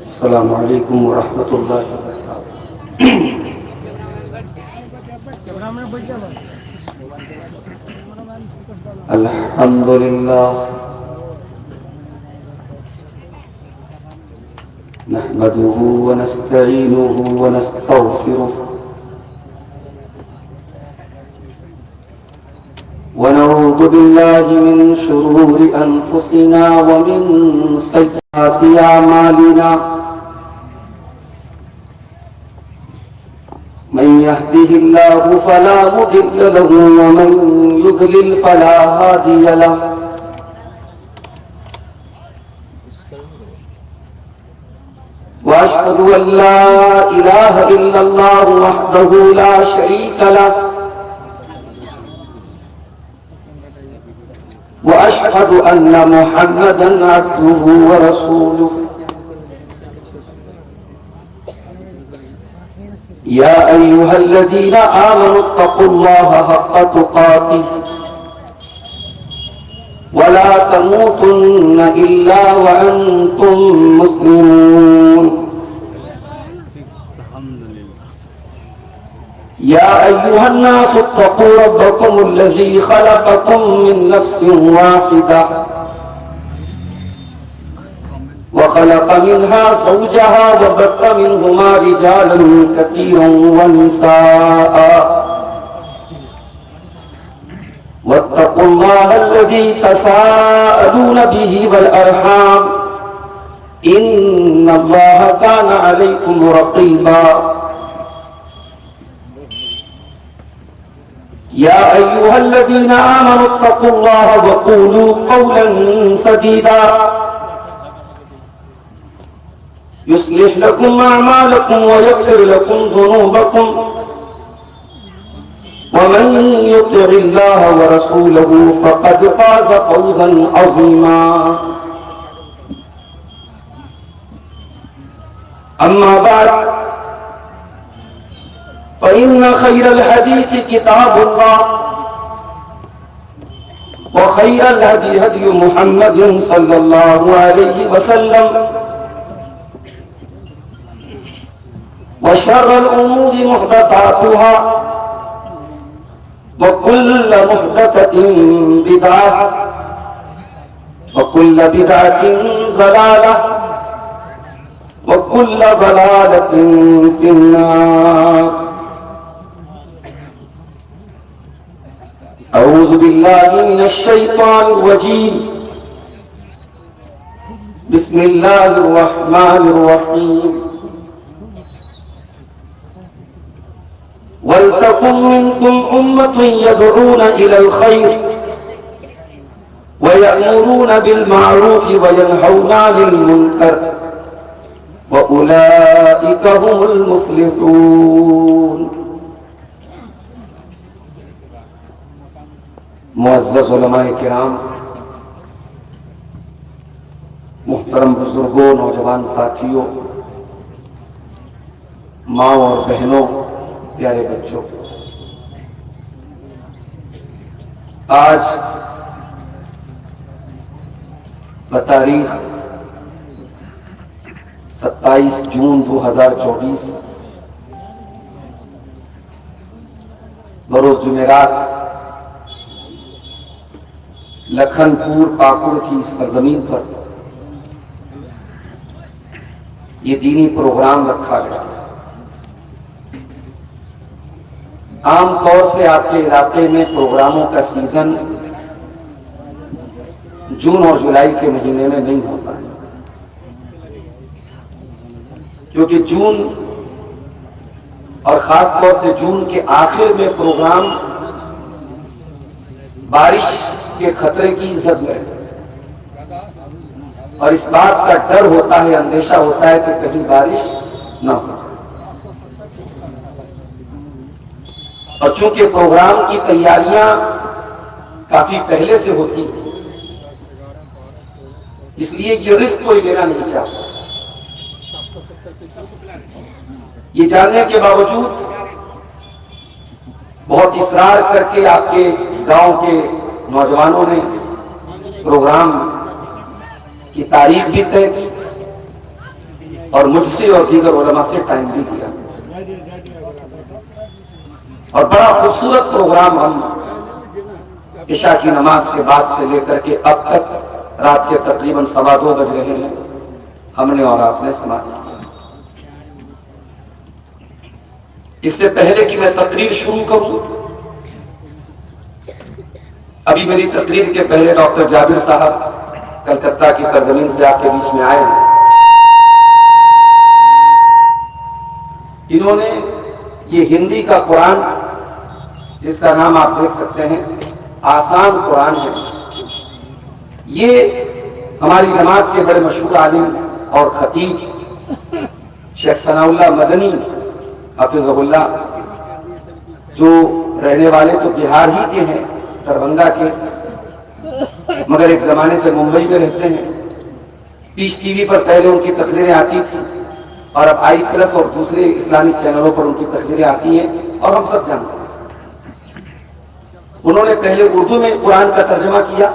السلام علیکم ورحمۃ اللہ وبرکاتہ۔ الحمد للہ نحمده ونستعینه ونستغفره ونعوذ بالله من شرور أنفسنا ومن سيئات أعمالنا، من يهده الله فلا مضل له ومن يضلل فلا هادي له، وأشهد أن لا إله إلا الله وحده لا شريك له، وأشهد أن محمدًا عبده ورسوله، يا أيها الذين آمنوا اتقوا الله حق تقاته ولا تموتن إلا وأنتم مسلمون، يا أيها الناس اتقوا ربكم الذي خلقكم من نفس واحدة وخلق منها زوجها وبث منهما رجالا كثيرا ونساء، واتقوا الله الذي تساءلون به والأرحام إن الله كان عليكم رقيبا، يا أيها الذين آمنوا اتقوا الله وقولوا قولا سديدا يصلح لكم أعمالكم ويغفر لكم ذنوبكم، ومن يطع الله ورسوله فقد فاز فوزا عظيما، أما بعد فإن خير الحديث كتاب الله، وخير الهدي هدي محمد صلى الله عليه وسلم، وشر الأمور محدثاتها، وكل محدثة بدعة، وكل بدعة ضلالة، وكل ضلالة في النار۔ أعوذ بالله من الشيطان الرجيم، بسم الله الرحمن الرحيم، وَلْتَكُنْ مِنْكُمْ أُمَّةٌ يَدْعُونَ إِلَى الْخَيْرِ وَيَأْمُرُونَ بِالْمَعْرُوفِ وَيَنْهَوْنَ عَنِ الْمُنكَرِ وَأُولَئِكَ هُمُ الْمُفْلِحُونَ۔ معزز علماء کرام، محترم بزرگوں، نوجوان ساتھیوں، ماں اور بہنوں، پیارے بچوں، آج بتاریخ 27 جون 2024 بروز جمعرات لکھن پور پاکڑ کی سرزمین پر یہ دینی پروگرام رکھا گیا۔ عام طور سے آپ کے علاقے میں پروگراموں کا سیزن جون اور جولائی کے مہینے میں نہیں ہوتا ہے، کیونکہ جون اور خاص طور سے جون کے آخر میں پروگرام بارش کے خطرے کی زد میں رہتے ہیں، اور اس بات کا ڈر ہوتا ہے، اندیشہ ہوتا ہے کہ کہیں بارش نہ ہو۔ اور چونکہ پروگرام کی تیاریاں کافی پہلے سے ہوتی ہیں، اس لیے یہ رسک کوئی لینا نہیں چاہتا۔ یہ جاننے کے باوجود بہت اصرار کر کے آپ کے گاؤں کے نوجوانوں نے پروگرام کی تاریخ بھی طے کی اور مجھ سے اور دیگر علماء سے ٹائم بھی لیا، اور بڑا خوبصورت پروگرام ہم عشاء کی نماز کے بعد سے لے کر کے اب تک رات کے تقریباً 2:15 بج رہے ہیں، ہم نے اور آپ نے سماعت کی۔ اس سے پہلے کہ میں تقریر شروع کروں، ابھی میری تقریر کے پہلے ڈاکٹر جابر صاحب کلکتہ کی سرزمین سے آپ کے بیچ میں آئے ہیں۔ انہوں نے یہ ہندی کا قرآن، جس کا نام آپ دیکھ سکتے ہیں آسان قرآن ہے، یہ ہماری جماعت کے بڑے مشہور عالم اور خطیب شیخ ثناء اللہ مدنی حفظہ اللہ، جو رہنے والے تو بہار ہی کے ہیں، دربھنگا کے، مگر ایک زمانے سے ممبئی میں رہتے ہیں۔ پیس ٹی وی پر پہلے ان کی تقریریں آتی تھیں، اور اب آئی پلس اور دوسرے اسلامی چینلوں پر ان کی تقریریں آتی ہیں، اور ہم سب جانتے ہیں۔ انہوں نے پہلے اردو میں قرآن کا ترجمہ کیا،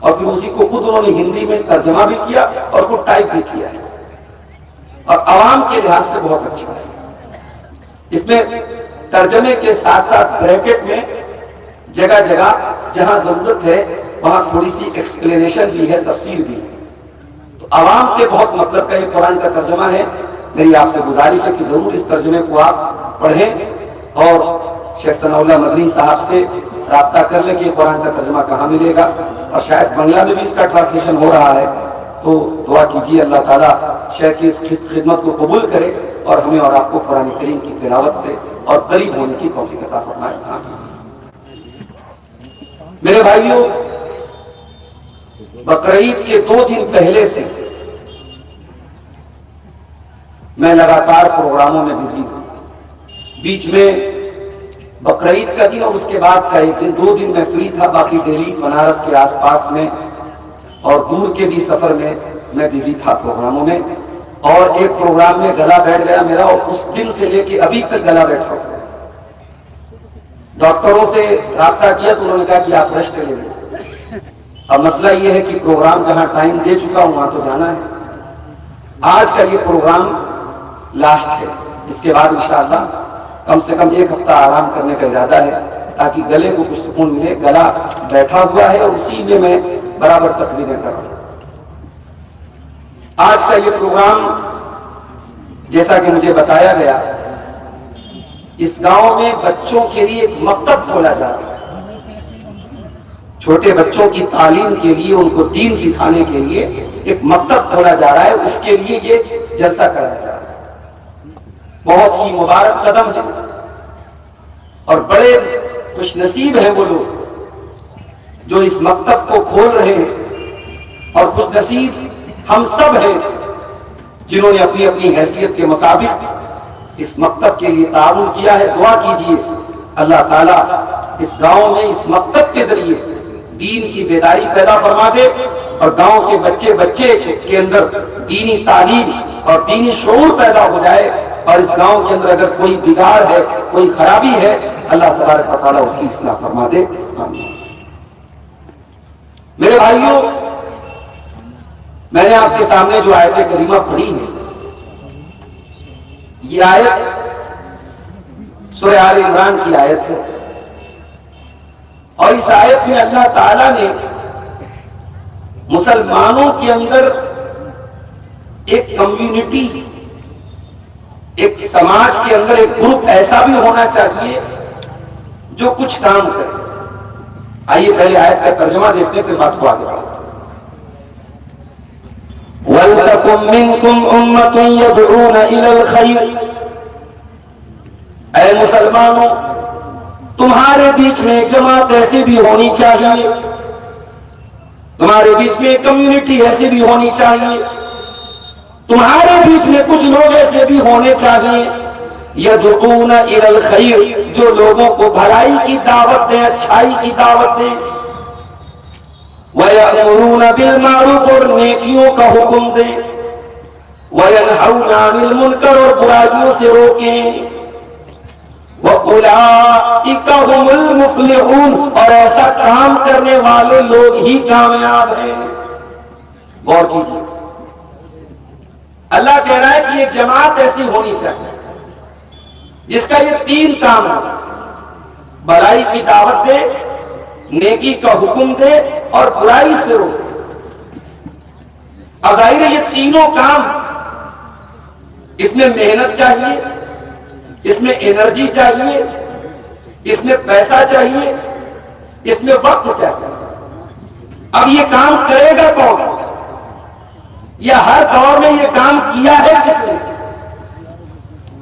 اور پھر اسی کو خود انہوں نے ہندی میں ترجمہ بھی کیا اور خود ٹائپ بھی کیا ہے، اور عوام کے لحاظ سے بہت اچھا ہے۔ اس میں ترجمے کے ساتھ ساتھ بریکٹ میں جگہ جگہ جہاں ضرورت ہے وہاں تھوڑی سی ایکسپلینیشن بھی ہے، تفسیر بھی ہے، تو عوام کے بہت مطلب کا یہ قرآن کا ترجمہ ہے۔ میری آپ سے گزارش ہے کہ ضرور اس ترجمے کو آپ پڑھیں، اور شیخ ثناء اللہ مدنی صاحب سے رابطہ کر لیں کہ یہ قرآن کا ترجمہ کہاں ملے گا، اور شاید بنگلہ میں بھی اس کا ٹرانسلیشن ہو رہا ہے، تو دعا کیجیے اللہ تعالیٰ شیخ کی اس خدمت کو قبول کرے، اور ہمیں اور آپ کو قرآن کریم کی تلاوت سے اور قریب ہونے کی توفیق عطا فرمائے۔ میرے بھائیوں، بقرعید کے 2 دن پہلے سے میں لگاتار پروگراموں میں بزی ہوں۔ بیچ میں بقرعید کا دن اور اس کے بعد کا ایک دن، 2 دن میں فری تھا، باقی دہلی بنارس کے آس پاس میں اور دور کے بھی سفر میں میں بزی تھا پروگراموں میں، اور ایک پروگرام میں گلا بیٹھ گیا میرا، اور اس دن سے لے کے ابھی تک گلا بیٹھا ہوا ہے۔ ڈاکٹروں سے رابطہ کیا تو انہوں نے کہا کہ آپ ریسٹ لے لیں۔ اب مسئلہ یہ ہے کہ پروگرام جہاں ٹائم دے چکا ہوں وہاں تو جانا ہے۔ آج کا یہ پروگرام لاسٹ ہے، اس کے بعد انشاءاللہ کم سے کم 1 ہفتہ آرام کرنے کا ارادہ ہے، تاکہ گلے کو کچھ سکون ملے۔ گلا بیٹھا ہوا ہے اور اسی میں برابر تقریریں کر رہا ہوں۔ آج کا یہ پروگرام جیسا کہ مجھے بتایا گیا، اس گاؤں میں بچوں کے لیے ایک مکتب کھولا جا رہا ہے، چھوٹے بچوں کی تعلیم کے لیے، ان کو دین سکھانے کے لیے ایک مکتب کھولا جا رہا ہے، اس کے لیے یہ جلسہ کرایا جا رہا ہے۔ بہت ہی مبارک قدم ہے، اور بڑے خوش نصیب ہیں وہ لوگ جو اس مکتب کو کھول رہے ہیں، اور خوش نصیب ہم سب ہیں جنہوں نے اپنی اپنی حیثیت کے مطابق اس مکتب کے لیے تعاون کیا ہے۔ دعا کیجئے اللہ تعالیٰ اس گاؤں میں اس مکتب کے ذریعے دین کی بیداری پیدا فرما دے، اور گاؤں کے بچے کے اندر دینی تعلیم اور دینی شعور پیدا ہو جائے، اور اس گاؤں کے اندر اگر کوئی بگاڑ ہے، کوئی خرابی ہے، اللہ تبارک و تعالیٰ اس کی اصلاح فرما دے۔ آمین۔ میرے بھائیوں، میں نے آپ کے سامنے جو آیت کریمہ پڑھی ہے، یہ آیت سورہ آل عمران کی آیت ہے، اور اس آیت میں اللہ تعالیٰ نے مسلمانوں کے اندر ایک کمیونٹی، ایک سماج کے اندر ایک گروپ ایسا بھی ہونا چاہیے جو کچھ کام کرے۔ آئیے پہلے آیت کا ترجمہ دیکھتے ہیں، پھر بات کو آگے بڑھاتے ہیں۔ وَلْتَكُن مِّنكُمْ أُمَّةٌ يَدْعُونَ إِلَى الْخَيْرِ، اے مسلمانوں، تمہارے بیچ میں ایک جماعت ایسی بھی ہونی چاہیے، تمہارے بیچ میں ایک کمیونٹی ایسی بھی ہونی چاہیے، تمہارے بیچ میں کچھ لوگ ایسے بھی ہونے چاہیے، یدعون الی الخیر، جو لوگوں کو بھلائی کی دعوت دیں، اچھائی کی دعوت دیں، وَيَأْمُرُونَ بِالْمَعْرُوفِ، اور نیکیوں کا حکم دیں، وَيَنْهَوْنَ عَنِ الْمُنْکَرِ، اور برائیوں سے روکیں، وَأُولَئِکَ هُمُ الْمُفْلِحُونَ، اور ایسا کام کرنے والے لوگ ہی کامیاب ہیں۔ غور کیجیے، اللہ کہہ رہا ہے کہ ایک جماعت ایسی ہونی چاہیے جس کا یہ 3 کام ہے، بھلائی کی دعوت دے، نیکی کا حکم دے اور برائی سے روکے۔ اب ظاہر ہے یہ تینوں کام، اس میں محنت چاہیے، اس میں انرجی چاہیے، اس میں پیسہ چاہیے، اس میں وقت چاہیے۔ اب یہ کام کرے گا کون؟ یا ہر دور میں یہ کام کیا ہے کس نے؟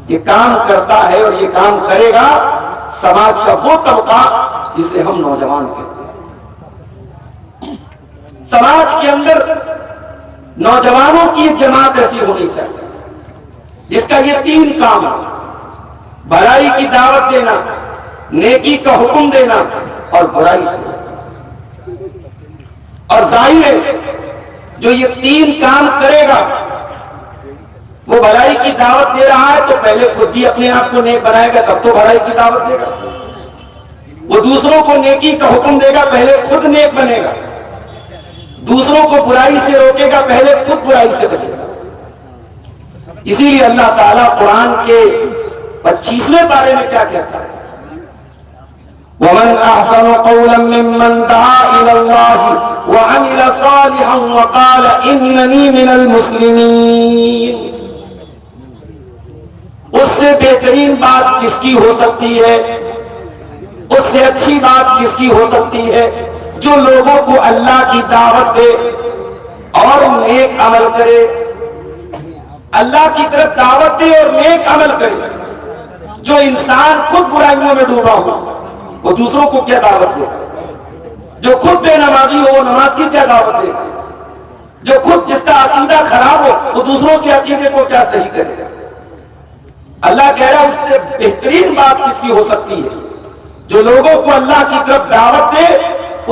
یہ کام کرتا ہے اور یہ کام کرے گا سماج کا وہ طبقہ جسے ہم نوجوان کہتے ہیں۔ سماج کے اندر نوجوانوں کی ایک جماعت ایسی ہونی چاہیے جس کا یہ 3 کام ہے، بھلائی کی دعوت دینا، نیکی کا حکم دینا اور برائی سے۔ اور ظاہر ہے جو یہ 3 کام کرے گا، وہ بھلائی کی دعوت دے رہا ہے تو پہلے خود بھی اپنے آپ کو نیک بنائے گا، تب تو بھلائی کی دعوت دے گا۔ وہ دوسروں کو نیکی کا حکم دے گا، پہلے خود نیک بنے گا۔ دوسروں کو برائی سے روکے گا، پہلے خود برائی سے بچے گا۔ اسی لیے اللہ تعالیٰ قرآن کے 25ویں پارے میں کیا کہتا ہے؟ وَمَنْ أَحْسَنُ قَوْلًا مِّمَّنْ دَعَا إِلَى اللَّهِ وَعَمِلَ صَالِحًا وَقَالَ إِنَّنِي مِنَ الْمُسْلِمِينَ۔ اس سے بہترین بات کس کی ہو سکتی ہے، اس سے اچھی بات کس کی ہو سکتی ہے جو لوگوں کو اللہ کی دعوت دے اور نیک عمل کرے، اللہ کی طرف دعوت دے اور نیک عمل کرے۔ جو انسان خود برائیوں میں ڈوبا ہو وہ دوسروں کو کیا دعوت دے گا؟ جو خود بے نمازی ہو وہ نماز کی کیا دعوت دے گا؟ جو خود جس کا عقیدہ خراب ہو وہ دوسروں کے عقیدے کو کیا صحیح کرے گا؟ اللہ کہہ رہا ہے اس سے بہترین بات کس کی ہو سکتی ہے جو لوگوں کو اللہ کی طرف دعوت دے،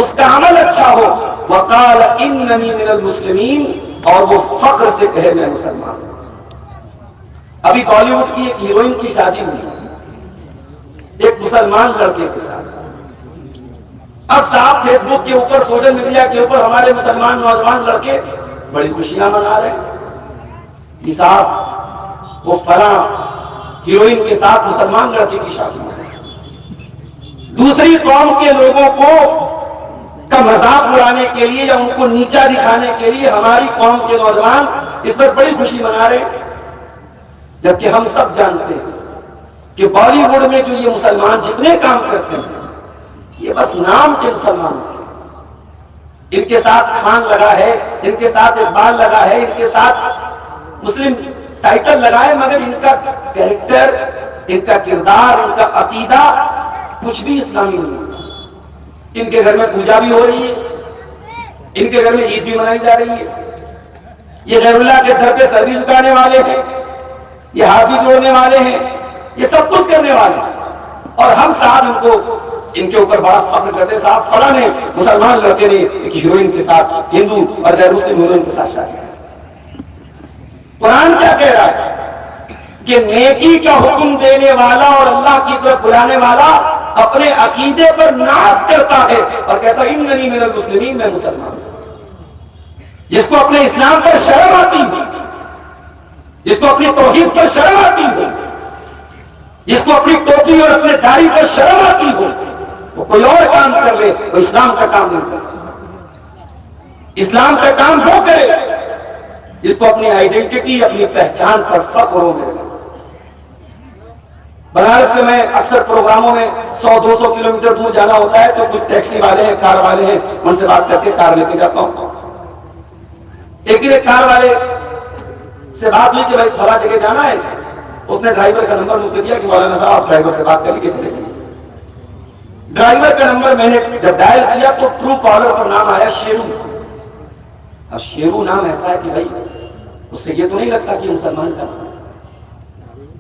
اس کا عمل اچھا ہو، وقال اننی من المسلمین، اور وہ فخر سے کہے میں مسلمان ہوں۔ ابھی بالی ووڈ کی ایک ہیروئن کی شادی ہوئی ایک مسلمان لڑکے کے ساتھ۔ اب صاحب فیس بک کے اوپر، سوشل میڈیا کے اوپر ہمارے مسلمان نوجوان لڑکے بڑی خوشیاں منا رہے ہیں کہ صاحب وہ فلاں ہیروئن کے ساتھ مسلمان لڑکے کی شادی ہے۔ دوسری قوم کے لوگوں کو کا مذاق اڑانے کے لیے یا ان کو نیچا دکھانے کے لیے ہماری قوم کے نوجوان اس پر بڑی خوشی منا رہے ہیں، جبکہ ہم سب جانتے ہیں کہ بالی ووڈ میں جو یہ مسلمان جتنے کام کرتے ہیں یہ بس نام کے مسلمان ہیں۔ ان کے ساتھ خان لگا ہے، ان کے ساتھ اقبال لگا ہے، ان کے ساتھ مسلم ٹائٹل لگا ہے، مگر ان کا کیریکٹر، ان کا کردار، ان کا عقیدہ کچھ بھی اسلامی نہیں ہے۔ ان کے گھر میں پوجا بھی ہو رہی ہے، ان کے گھر میں عید بھی منائی جا رہی ہے، یہ غیر اللہ کے در پہ سر بھی جھکانے والے ہیں، یہ ہاتھ بھی جوڑنے والے ہیں، یہ سب کچھ کرنے والے ہیں، اور ہم صاحب ان کو ان کے اوپر بڑا فخر کرتے ہیں، صاحب فلاں نے مسلمان لڑکے نے ایک ہیروئن کے ساتھ، ہندو اور غیر مسلم ہیروئن کے ساتھ شادی کی۔ قرآن کیا کہہ رہا ہے کہ نیکی کا حکم دینے والا اور اللہ کی طرف بلانے والا اپنے عقیدے پر ناز کرتا ہے اور کہتا ہے اننی من المسلمین، میں مسلمان ہوں۔ جس کو اپنے اسلام پر شرم آتی ہو، جس کو اپنی توحید پر شرم آتی ہو، جس کو اپنی ٹوپی اور اپنے داڑھی پر شرم آتی ہو، وہ کوئی اور کام کر لے، وہ اسلام کا کام نہیں کر سکتا۔ اسلام کا کام وہ کرے جس کو اپنی آئیڈینٹی، اپنی پہچان پر فخر ہو۔ میرے بنارس سے میں اکثر پروگراموں میں 100-200 کلومیٹر دور جانا ہوتا ہے تو کچھ ٹیکسی والے ہیں، کار والے ہیں، ان سے بات کر کے کار لے کے جاتا ہوں۔ ایک دن ایک کار والے سے بات ہوئی کہ بھائی فلاں جگہ جانا ہے، اس نے ڈرائیور کا نمبر مجھ کو دیا کہ مولانا صاحب آپ ڈرائیور سے بات کر لیجیے، چلے جائیں۔ ڈرائیور کا نمبر میں نے جب ڈائل کیا تو ٹرو کالر پر نام آیا شیرو۔ اب شیرو نام ایسا ہے کہ بھائی اس سے یہ تو نہیں لگتا کہ مسلمان کا نام ہے۔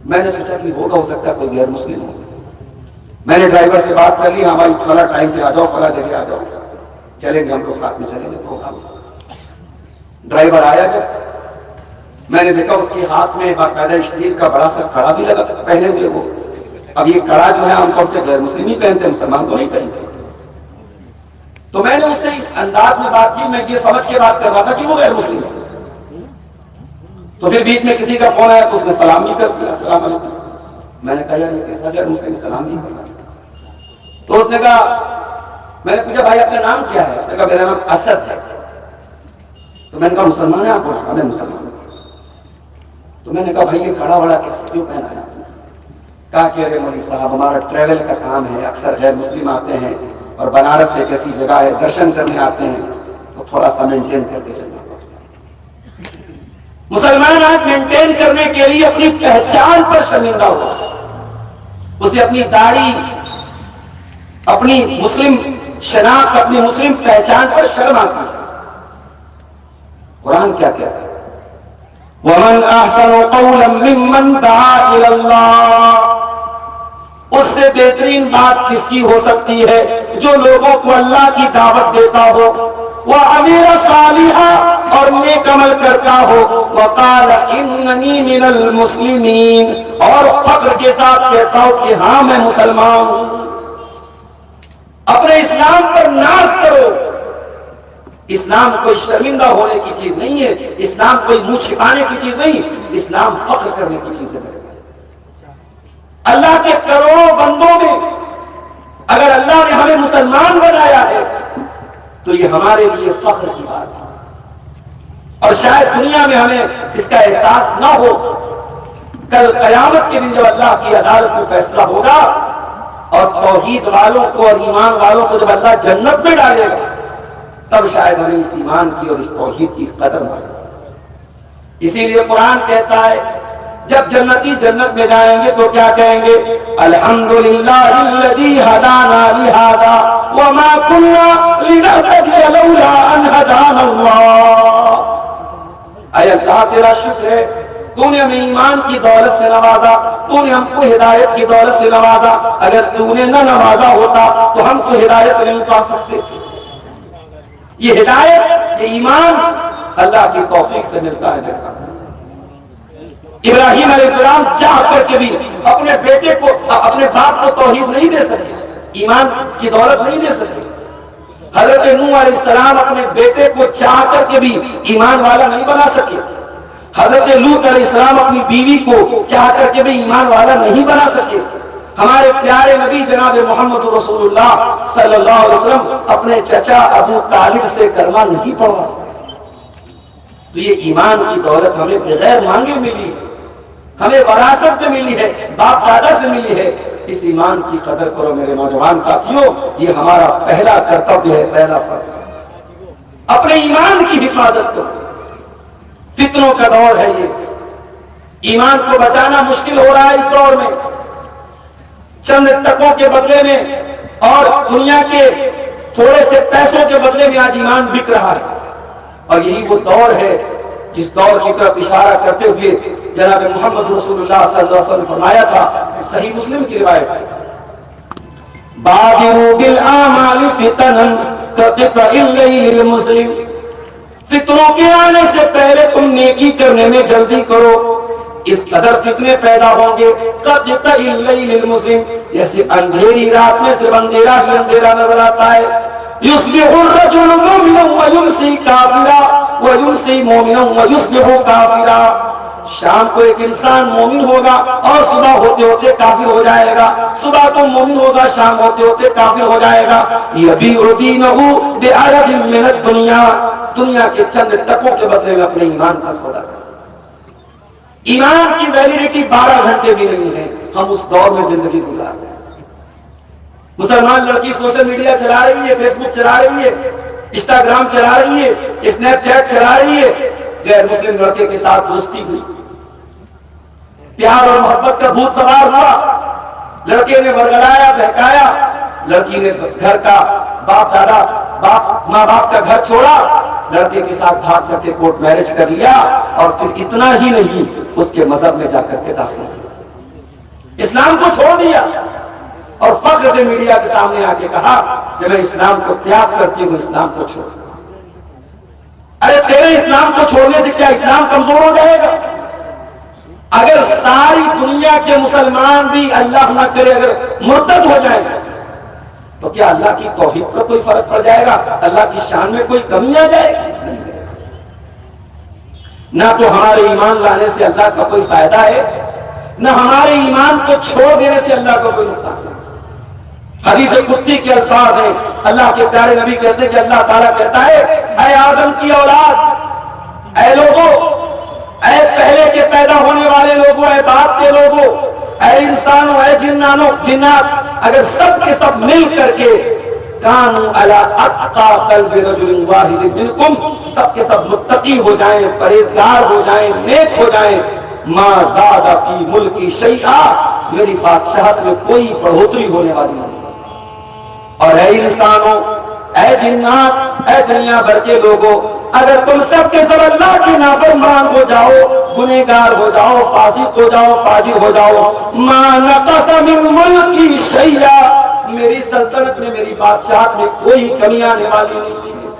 میں نے سوچا کہ ہوگا، ہو سکتا ہے کوئی غیر مسلم ہو۔ میں نے ڈرائیور سے بات کر لی، ہماری فلاں ٹائم پہ آ جاؤ، فلاں جگہ آ جاؤ، چلیں گے ہم لوگ ساتھ میں چلیں گے پروگرام۔ ڈرائیور آیا جب میں نے دیکھا اس کے ہاتھ میں باقاعدہ اسٹیل کا بڑا سا کڑا بھی لگا پہنے ہوئے وہ۔ اب یہ کڑا جو ہے عام طور سے غیر مسلم ہی پہنتے ہیں، مسلمان تو نہیں پہنتے۔ تو میں نے اس سے اس انداز میں بات کی، میں یہ سمجھ کے بات کر رہا تھا کہ وہ غیر مسلم ہے۔ تو پھر بیچ میں کسی کا فون آیا تو اس نے سلام نہیں کر دیا، السلام علیکم۔ میں نے کہا یار یہ کیسا غیر مسلم سلام نہیں کرنا؟ تو اس نے کہا، میں نے پوچھا بھائی آپ کا نام کیا ہے؟ اس نے کہا میرا نام اسد ہے۔ تو میں نے کہا مسلمان ہے آپ؟ کو ہاں میں مسلمان ہوں۔ تو میں نے کہا بھائی یہ کڑا وڑا کیوں پہنا ہے آپ نے؟ کہا کہ ارے مولوی صاحب ہمارا ٹریول کا کام ہے، اکثر غیر مسلم آتے ہیں اور بنارس ایک ایسی جگہ ہے درشن کرنے آتے ہیں تو تھوڑا سا مینٹین کر کے چلنا۔ مسلمان آج مینٹین کرنے کے لیے اپنی پہچان پر شرمندہ ہوا، اسے اپنی داڑھی، اپنی مسلم شناخت، اپنی مسلم پہچان پر شرم آتی ہے۔ قرآن کیا کہتا ہے؟ وَمَنْ أَحْسَنُ قَوْلًا مِّمَّنْ دَعَا إِلَى اللَّهِ، اس سے بہترین بات کس کی ہو سکتی ہے جو لوگوں کو اللہ کی دعوت دیتا ہو، وَعَمِلَ صَالِحًا، اور نیک عمل کرتا ہو، وَقَالَ إِنَّنِي مِنَ الْمُسْلِمِينَ، اور فخر کے ساتھ کہتا ہو کہ ہاں میں مسلمان ہوں۔ اپنے اسلام پر ناز کرو۔ اسلام کوئی شرمندہ ہونے کی چیز نہیں ہے، اسلام کوئی منہ چھپانے کی چیز نہیں، اسلام فخر کرنے کی چیز ہے میرے بھائی۔ اللہ کے کروڑوں بندوں میں اگر اللہ نے ہمیں مسلمان بنایا ہے تو یہ ہمارے لیے فخر کی بات ہے، اور شاید دنیا میں ہمیں اس کا احساس نہ ہو۔ کل قیامت کے دن جب اللہ کی عدالت میں فیصلہ ہوگا اور توحید والوں کو اور ایمان والوں کو جب اللہ جنت میں ڈالے گا تب شاید ہمیں اس ایمان کی اور اس توحید کی قدر معلوم۔ اسی لیے قرآن کہتا ہے جب جنتی جنت میں جائیں گے تو کیا کہیں گے؟ الحمدللہ الذی ہدانا لہذا وما کنا لنہتدی لولا ان ہدانا اللہ۔ اے اللہ تیرا شکر ہے، تو نے ہمیں ایمان کی دولت سے نوازا، تو نے ہم کو ہدایت کی دولت سے نوازا، اگر تو نے نہ نوازا ہوتا تو ہم کو ہدایت نہیں پا سکتے تھے۔ یہ ہدایت، یہ ایمان اللہ کی توفیق سے ملتا ہے۔ ابراہیم علیہ السلام چاہ کر کے بھی اپنے بیٹے کو، اپنے باپ کو توحید نہیں دے سکے، ایمان کی دولت نہیں دے سکے۔ حضرت نوح علیہ السلام اپنے بیٹے کو چاہ کر کے بھی ایمان والا نہیں بنا سکے۔ حضرت لوط علیہ السلام اپنی بیوی کو چاہ کر کے بھی ایمان والا نہیں بنا سکے۔ ہمارے پیارے نبی جناب محمد رسول اللہ صلی اللہ علیہ وسلم اپنے چچا ابو طالب سے کلمہ نہیں پڑھوا سکے۔ تو یہ ایمان کی دولت ہمیں بغیر مانگے ملی ہے، ہمیں وراثت میں ملی ہے، باپ دادا سے ملی ہے۔ اس ایمان کی قدر کرو میرے نوجوان ساتھیوں، یہ ہمارا پہلا کرتویہ ہے، پہلا فرض ہے۔ اپنے ایمان کی حفاظت کرو، فتنوں کا دور ہے یہ، ایمان کو بچانا مشکل ہو رہا ہے اس دور میں۔ چند ٹکوں کے بدلے میں اور دنیا کے تھوڑے سے پیسوں کے بدلے میں آج ایمان بک رہا ہے، اور یہی وہ دور ہے جس دور کی طرف اشارہ کرتے ہوئے جناب محمد رسول اللہ صلی اللہ علیہ وسلم نے فرمایا تھا، صحیح مسلم کی روایت ہے، بادروا بالاعمال فتنا كقطع الليل المظلم، فتنوں کے آنے سے پہلے تم نیکی کرنے میں جلدی کرو، اس قدر فتنے پیدا ہوں گے قطع الليل المظلم، جیسے اندھیری رات میں صرف اندھیرا ہی اندھیرا نظر آتا ہے۔ يصبح الرجل مؤمنا ويمسي كافرا ويمسي مؤمنا ويصبح كافرا، شام کو ایک انسان مومن ہوگا اور صبح ہوتے ہوتے کافر ہو جائے گا، صبح کو مومن ہوگا شام ہوتے ہوتے کافر ہو جائے گا۔ يبيع دينه بعرض من الدنيا، دنیا کے چند ٹکوں کے بدلے میں اپنے ایمان کا سودا کریں۔ ایمان کی ویلیڈیٹی 12 گھنٹے بھی نہیں ہے، ہم اس دور میں زندگی گزار رہے ہیں۔ مسلمان لڑکی سوشل میڈیا چلا رہی ہے، فیس بک چلا رہی ہے، انسٹاگرام چلا رہی ہے، اسنیپ چیٹ چلا رہی ہے، غیر مسلم لڑکے کے ساتھ دوستی ہوئی، پیار اور محبت کا بھوت سوار ہوا، لڑکے نے ورگلایا بہکایا، لڑکی نے گھر کا باپ دادا ماں باپ کا گھر چھوڑا، لڑکے کے ساتھ بھاگ کر کے کورٹ میرج کر لیا، اور پھر اتنا ہی نہیں اس کے مذہب میں جا کر کے داخل ہوا، اسلام کو چھوڑ دیا، اور فخر سے میڈیا کے سامنے آ کے کہا کہ میں اسلام کو تیاگ کرتی ہوں، اسلام کو چھوڑ۔ ارے تیرے اسلام کو چھوڑنے سے کیا اسلام کمزور ہو جائے گا؟ اگر ساری دنیا کے مسلمان بھی اللہ نہ کرے اگر مرتد ہو جائیں تو کیا اللہ کی توحید پر کوئی فرق پڑ جائے گا؟ اللہ کی شان میں کوئی کمی آ جائے گی؟ نہیں۔ نہ تو ہمارے ایمان لانے سے اللہ کا کوئی فائدہ ہے، نہ ہمارے ایمان کو چھوڑ دینے سے اللہ کو کوئی نقصان ہے۔ حدیث قدسی کے الفاظ ہیں، اللہ کے پیارے نبی کہتے ہیں کہ اللہ تعالیٰ کہتا ہے، اے آدم کی اولاد، اے لوگوں، اے پہلے کے پیدا ہونے والے لوگوں، اے بعد کے لوگوں، اے انسانوں، اے جنات، اگر سب کے سب مل کر کے کانوا علی اتقی قلب رجل واحد منکم، سب کے سب متقی ہو جائیں، پرہیزگار ہو جائیں، نیک ہو جائیں، ما زاد فی ملکی شیئا، میری بادشاہت میں کوئی بڑھوتری ہونے والی نہیں۔ اور اے انسانوں، اے جنات، اے دنیا بھر کے لوگوں، اگر تم سب کے سب اللہ کے نافرمان ہو جاؤ، گنہگار ہو جاؤ، فاسق ہو جاؤ، فاجر ہو جاؤ، ما نقص من ملکی شیئا، میری سلطنت میں، میری بادشاہت میں کوئی کمی آنے والی نہیں ہے۔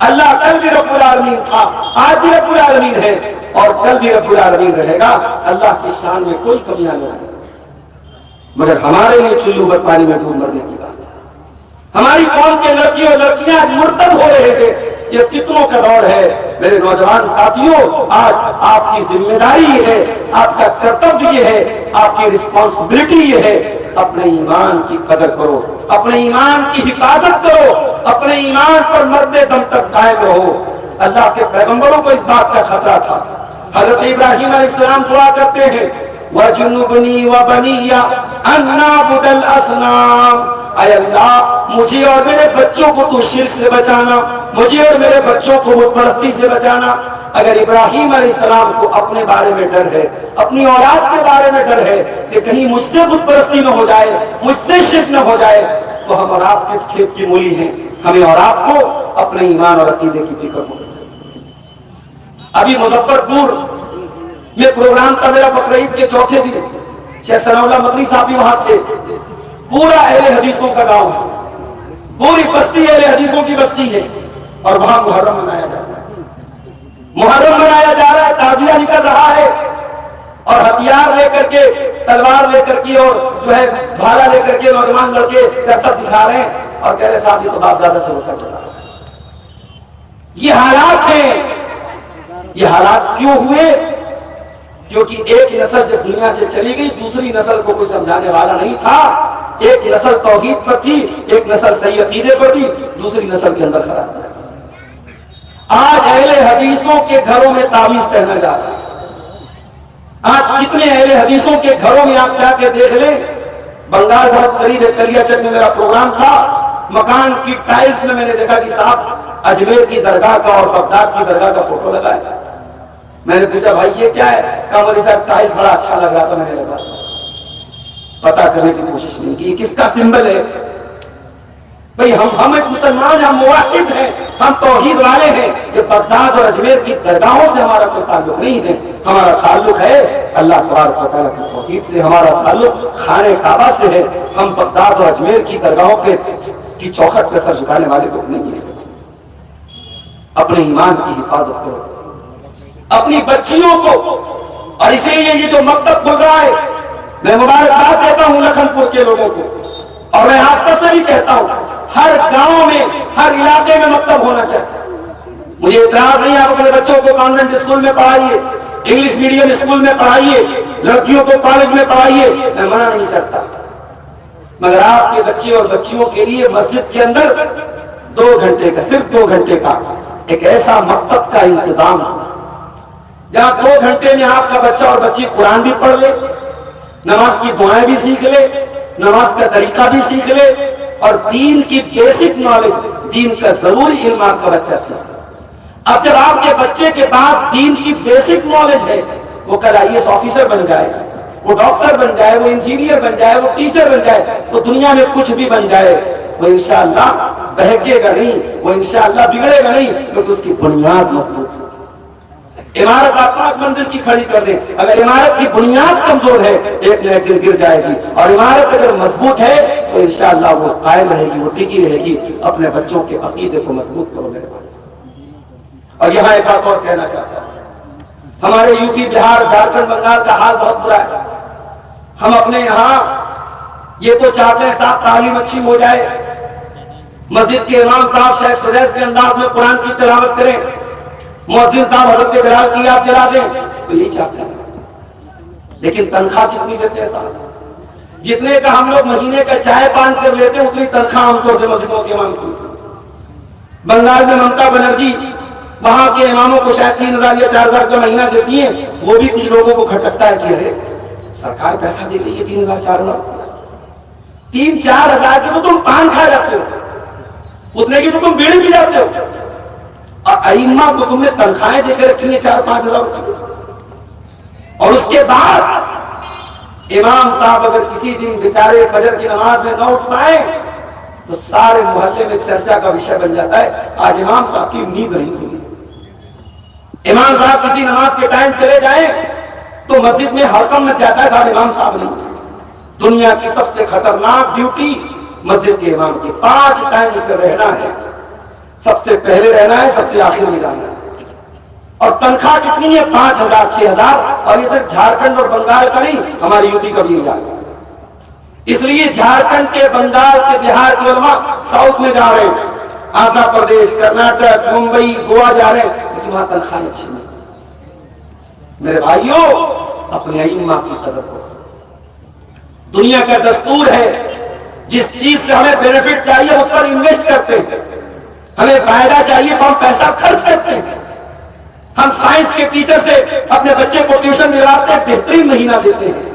اللہ کل بھی رب العالمین تھا، آج بھی رب العالمین ہے، اور کل بھی رب العالمین رہے گا۔ اللہ کی شان میں کوئی کمی آنے والی نہیں، مگر ہمارے لیے چلو بر پانی میں ڈوب مرنے کی بات ہے۔ ہماری قوم کے لڑکی اور لڑکیاں آج مرتد ہو رہے تھے، یہ فتنوں کا دور ہے۔ میرے نوجوان ساتھیوں، آج آپ کی ذمہ داری یہ ہے، آپ کا کرتویہ یہ ہے، آپ کی رسپانسبلٹی یہ ہے، اپنے ایمان کی قدر کرو، اپنے ایمان کی حفاظت کرو، اپنے ایمان پر مرد دم تک قائم رہو۔ اللہ کے پیغمبروں کو اس بات کا خطرہ تھا۔ حضرت ابراہیم علیہ السلام دعا کرتے ہیں، وَجُنُبْنِي وَبَنِيَّ أَن نَّعْبُدَ الْأَصْنَامَ، اے اللہ مجھے اور میرے بچوں کو تو شرک سے بچانا، مجھے اور میرے بچوں کو بت پرستی سے بچانا۔ اگر ابراہیم علیہ السلام کو اپنے بارے میں ڈر ہے، اپنی اولاد کے بارے میں ڈر ہے کہ کہیں مجھ سے بت پرستی نہ ہو جائے، مجھ سے شرک نہ ہو جائے، تو ہم اور آپ کس کھیت کی مولی ہیں؟ ہمیں اور آپ کو اپنے ایمان اور عقیدے کی فکر ہونی چاہیے۔ ابھی مظفر پور میں پروگرام تھا میرا، بقرعید کے چوتھے دن شیخ ثناء اللہ مدنی صاحب بھی وہاں تھے۔ پورا اہل حدیثوں کا گاؤں ہے، پوری بستی اہل حدیثوں کی بستی ہے، اور وہاں محرم منایا جا رہا ہے، محرم منایا جا رہا ہے، تعزیہ نکل رہا ہے، اور ہتھیار لے کر کے، تلوار لے کر کے، اور جو ہے بھالا لے کر کے نوجوان لڑکے کرتب دکھا رہے ہیں اور کہہ رہے صاحب یہ تو باپ دادا سے ہوتا چلا رہا ہے۔ یہ حالات ہیں۔ یہ حالات کیوں ہوئے؟ کیونکہ ایک نسل جب دنیا سے چلی گئی، دوسری نسل کو کوئی سمجھانے والا نہیں تھا۔ ایک نسل توحید پر تھی، ایک نسل صحیح عقیدے پر تھی، دوسری نسل کے اندر خراب ہے۔ آج اہل حدیثوں کے گھروں میں تعویذ پہنا جا رہا ہے۔ آج کتنے اہل حدیثوں کے گھروں میں آپ جا کے دیکھ لیں، بنگال بہت قریب ہے، کلیا چک میں میرا پروگرام تھا، مکان کی ٹائلز میں نے دیکھا کہ صاحب اجمیر کی درگاہ کا اور بغداد کی درگاہ کا فوٹو لگا ہے۔ میں نے پوچھا بھائی یہ کیا ہے؟ کہا مولوی صاحب ٹائلز بڑا اچھا لگ رہا تھا، میں نے لگا پتا کرنے کی کوشش نہیں کی کس کا سمبل ہے۔ بھئی ہم ایک مسلمان ہیں، ہم موحد ہیں، ہم توحید والے ہیں۔ یہ بغداد اور اجمیر کی درگاہوں سے ہمارا کوئی تعلق نہیں ہے، ہمارا تعلق ہے اللہ تبارک و تعالیٰ کی توحید سے، ہمارا تعلق خانہ کعبہ سے ہے۔ ہم بغداد اور اجمیر کی درگاہوں پہ کی چوکھٹ پہ سر جھکانے والے لوگ نہیں ہیں۔ اپنے ایمان کی حفاظت کرو، اپنی بچیوں کو، اور اسی لیے یہ جو مکتب کھل رہا ہے، میں مبارکباد دیتا ہوں لکھن پور کے لوگوں کو، اور میں آپ سب سے بھی کہتا ہوں ہر گاؤں میں، ہر علاقے میں مکتب ہونا چاہیے۔ مجھے اعتراض نہیں، آپ اپنے بچوں کو کانوینٹ اسکول میں پڑھائیے، انگلش میڈیم اسکول میں پڑھائیے، لڑکیوں کو کالج میں پڑھائیے، میں منع نہیں کرتا، مگر آپ کے بچے اور بچیوں کے لیے مسجد کے اندر 2 گھنٹے کا، صرف 2 گھنٹے کا ایک ایسا مکتب کا انتظام، جہاں 2 گھنٹے میں آپ کا بچہ اور بچی قرآن بھی پڑھ لے، نماز کی دعائیں بھی سیکھ لے، نماز کا طریقہ بھی سیکھ لے، اور دین کی بیسک نالج، دین کا ضروری علم آپ کا بچہ سیکھ لے۔ اب جب آپ کے بچے کے پاس دین کی بیسک نالج ہے، وہ کل IAS آفیسر بن جائے، وہ ڈاکٹر بن جائے، وہ انجینئر بن جائے، وہ ٹیچر بن جائے، وہ دنیا میں کچھ بھی بن جائے، وہ انشاءاللہ بہکے گا نہیں، وہ انشاءاللہ بگڑے گا نہیں، کیونکہ اس کی بنیاد مضبوط ہے۔ عمارت آپ 5 منزل کی کھڑی کر دیں، اگر عمارت کی بنیاد کمزور ہے ایک نہ ایک دن گر جائے گی، اور عمارت اگر مضبوط ہے تو انشاءاللہ وہ قائم رہے گی، وہ ٹکی رہے گی۔ اپنے بچوں کے عقیدے کو مضبوط کرو میرے بھائی۔ اور یہاں ایک بات اور کہنا چاہتا ہوں، ہمارے یوپی، بہار، جھارکھنڈ، بنگال کا حال بہت برا ہے۔ ہم اپنے یہاں یہ تو چاہتے ہیں صاحب تعلیم اچھی ہو جائے، مسجد کے امام صاحب شیخ سدیس کے انداز میں قرآن کی تلاوت کریں، مؤذن صاحب حضرت بلال کی یاد دلا دیں تو یہی چاہتے ہیں. لیکن تنخواہ کتنی دیتے ہیں صاحب؟ جتنے کا ہم لوگ مہینے کا چائے پان کر لیتے ہیں اتنی تنخواہ ہم طور سے مسجدوں کے امام کو. بنگال میں ممتا بنرجی وہاں کے اماموں کو شاید 3,000 یا 4,000 کا مہینہ دیتی ہیں. وہ بھی کچھ لوگوں کو کھٹکتا ہے کہ ارے سرکار پیسہ دے رہی ہے 3,000 4,000. 3-4 ہزار کے تو تم پان کھا جاتے ہو، اتنے کی تو تم بیڑی پی جاتے ہو، اور ائمہ کو تم نے تنخواہیں دے کے رکھی ہیں 4-5 ہزار روپے. اور اس کے بعد امام صاحب اگر کسی دن بیچارے فجر کی نماز میں نہ اٹھ پائے تو سارے محلے میں چرچا کا وشے بن جاتا ہے آج امام صاحب کی نیند نہیں کھلی. امام صاحب کسی نماز کے ٹائم چلے جائیں تو مسجد میں حلقم مچ جاتا ہے صاحب امام صاحب نہیں. دنیا کی سب سے خطرناک ڈیوٹی مسجد کے امام کی 5 ٹائم سے رہنا ہے. سب سے پہلے رہنا ہے، سب سے آخر میں جانا ہے. اور تنخواہ کتنی ہے؟ 5,000 6,000. اور یہ صرف جھارکھنڈ اور بنگال کا نہیں، ہماری یو پی کا بھی جا رہا ہے. اس لیے جھارکھنڈ کے، بنگال کے، بہار کے علماء ساؤتھ میں جا رہے ہیں، آندھرا پردیش، کرناٹک، ممبئی، گوا جا رہے ہیں، لیکن وہاں تنخواہیں اچھی نہیں. میرے بھائیوں، اپنے ائمہ کی قدر کرو. دنیا کا دستور ہے جس چیز سے ہمیں بینیفٹ چاہیے اس پر انویسٹ کرتے ہیں. ہمیں فائدہ چاہیے تو ہم پیسہ خرچ کرتے ہیں. ہم سائنس کے ٹیچر سے اپنے بچے کو ٹیوشن دلاتے ہیں، بہترین مہینہ دیتے ہیں.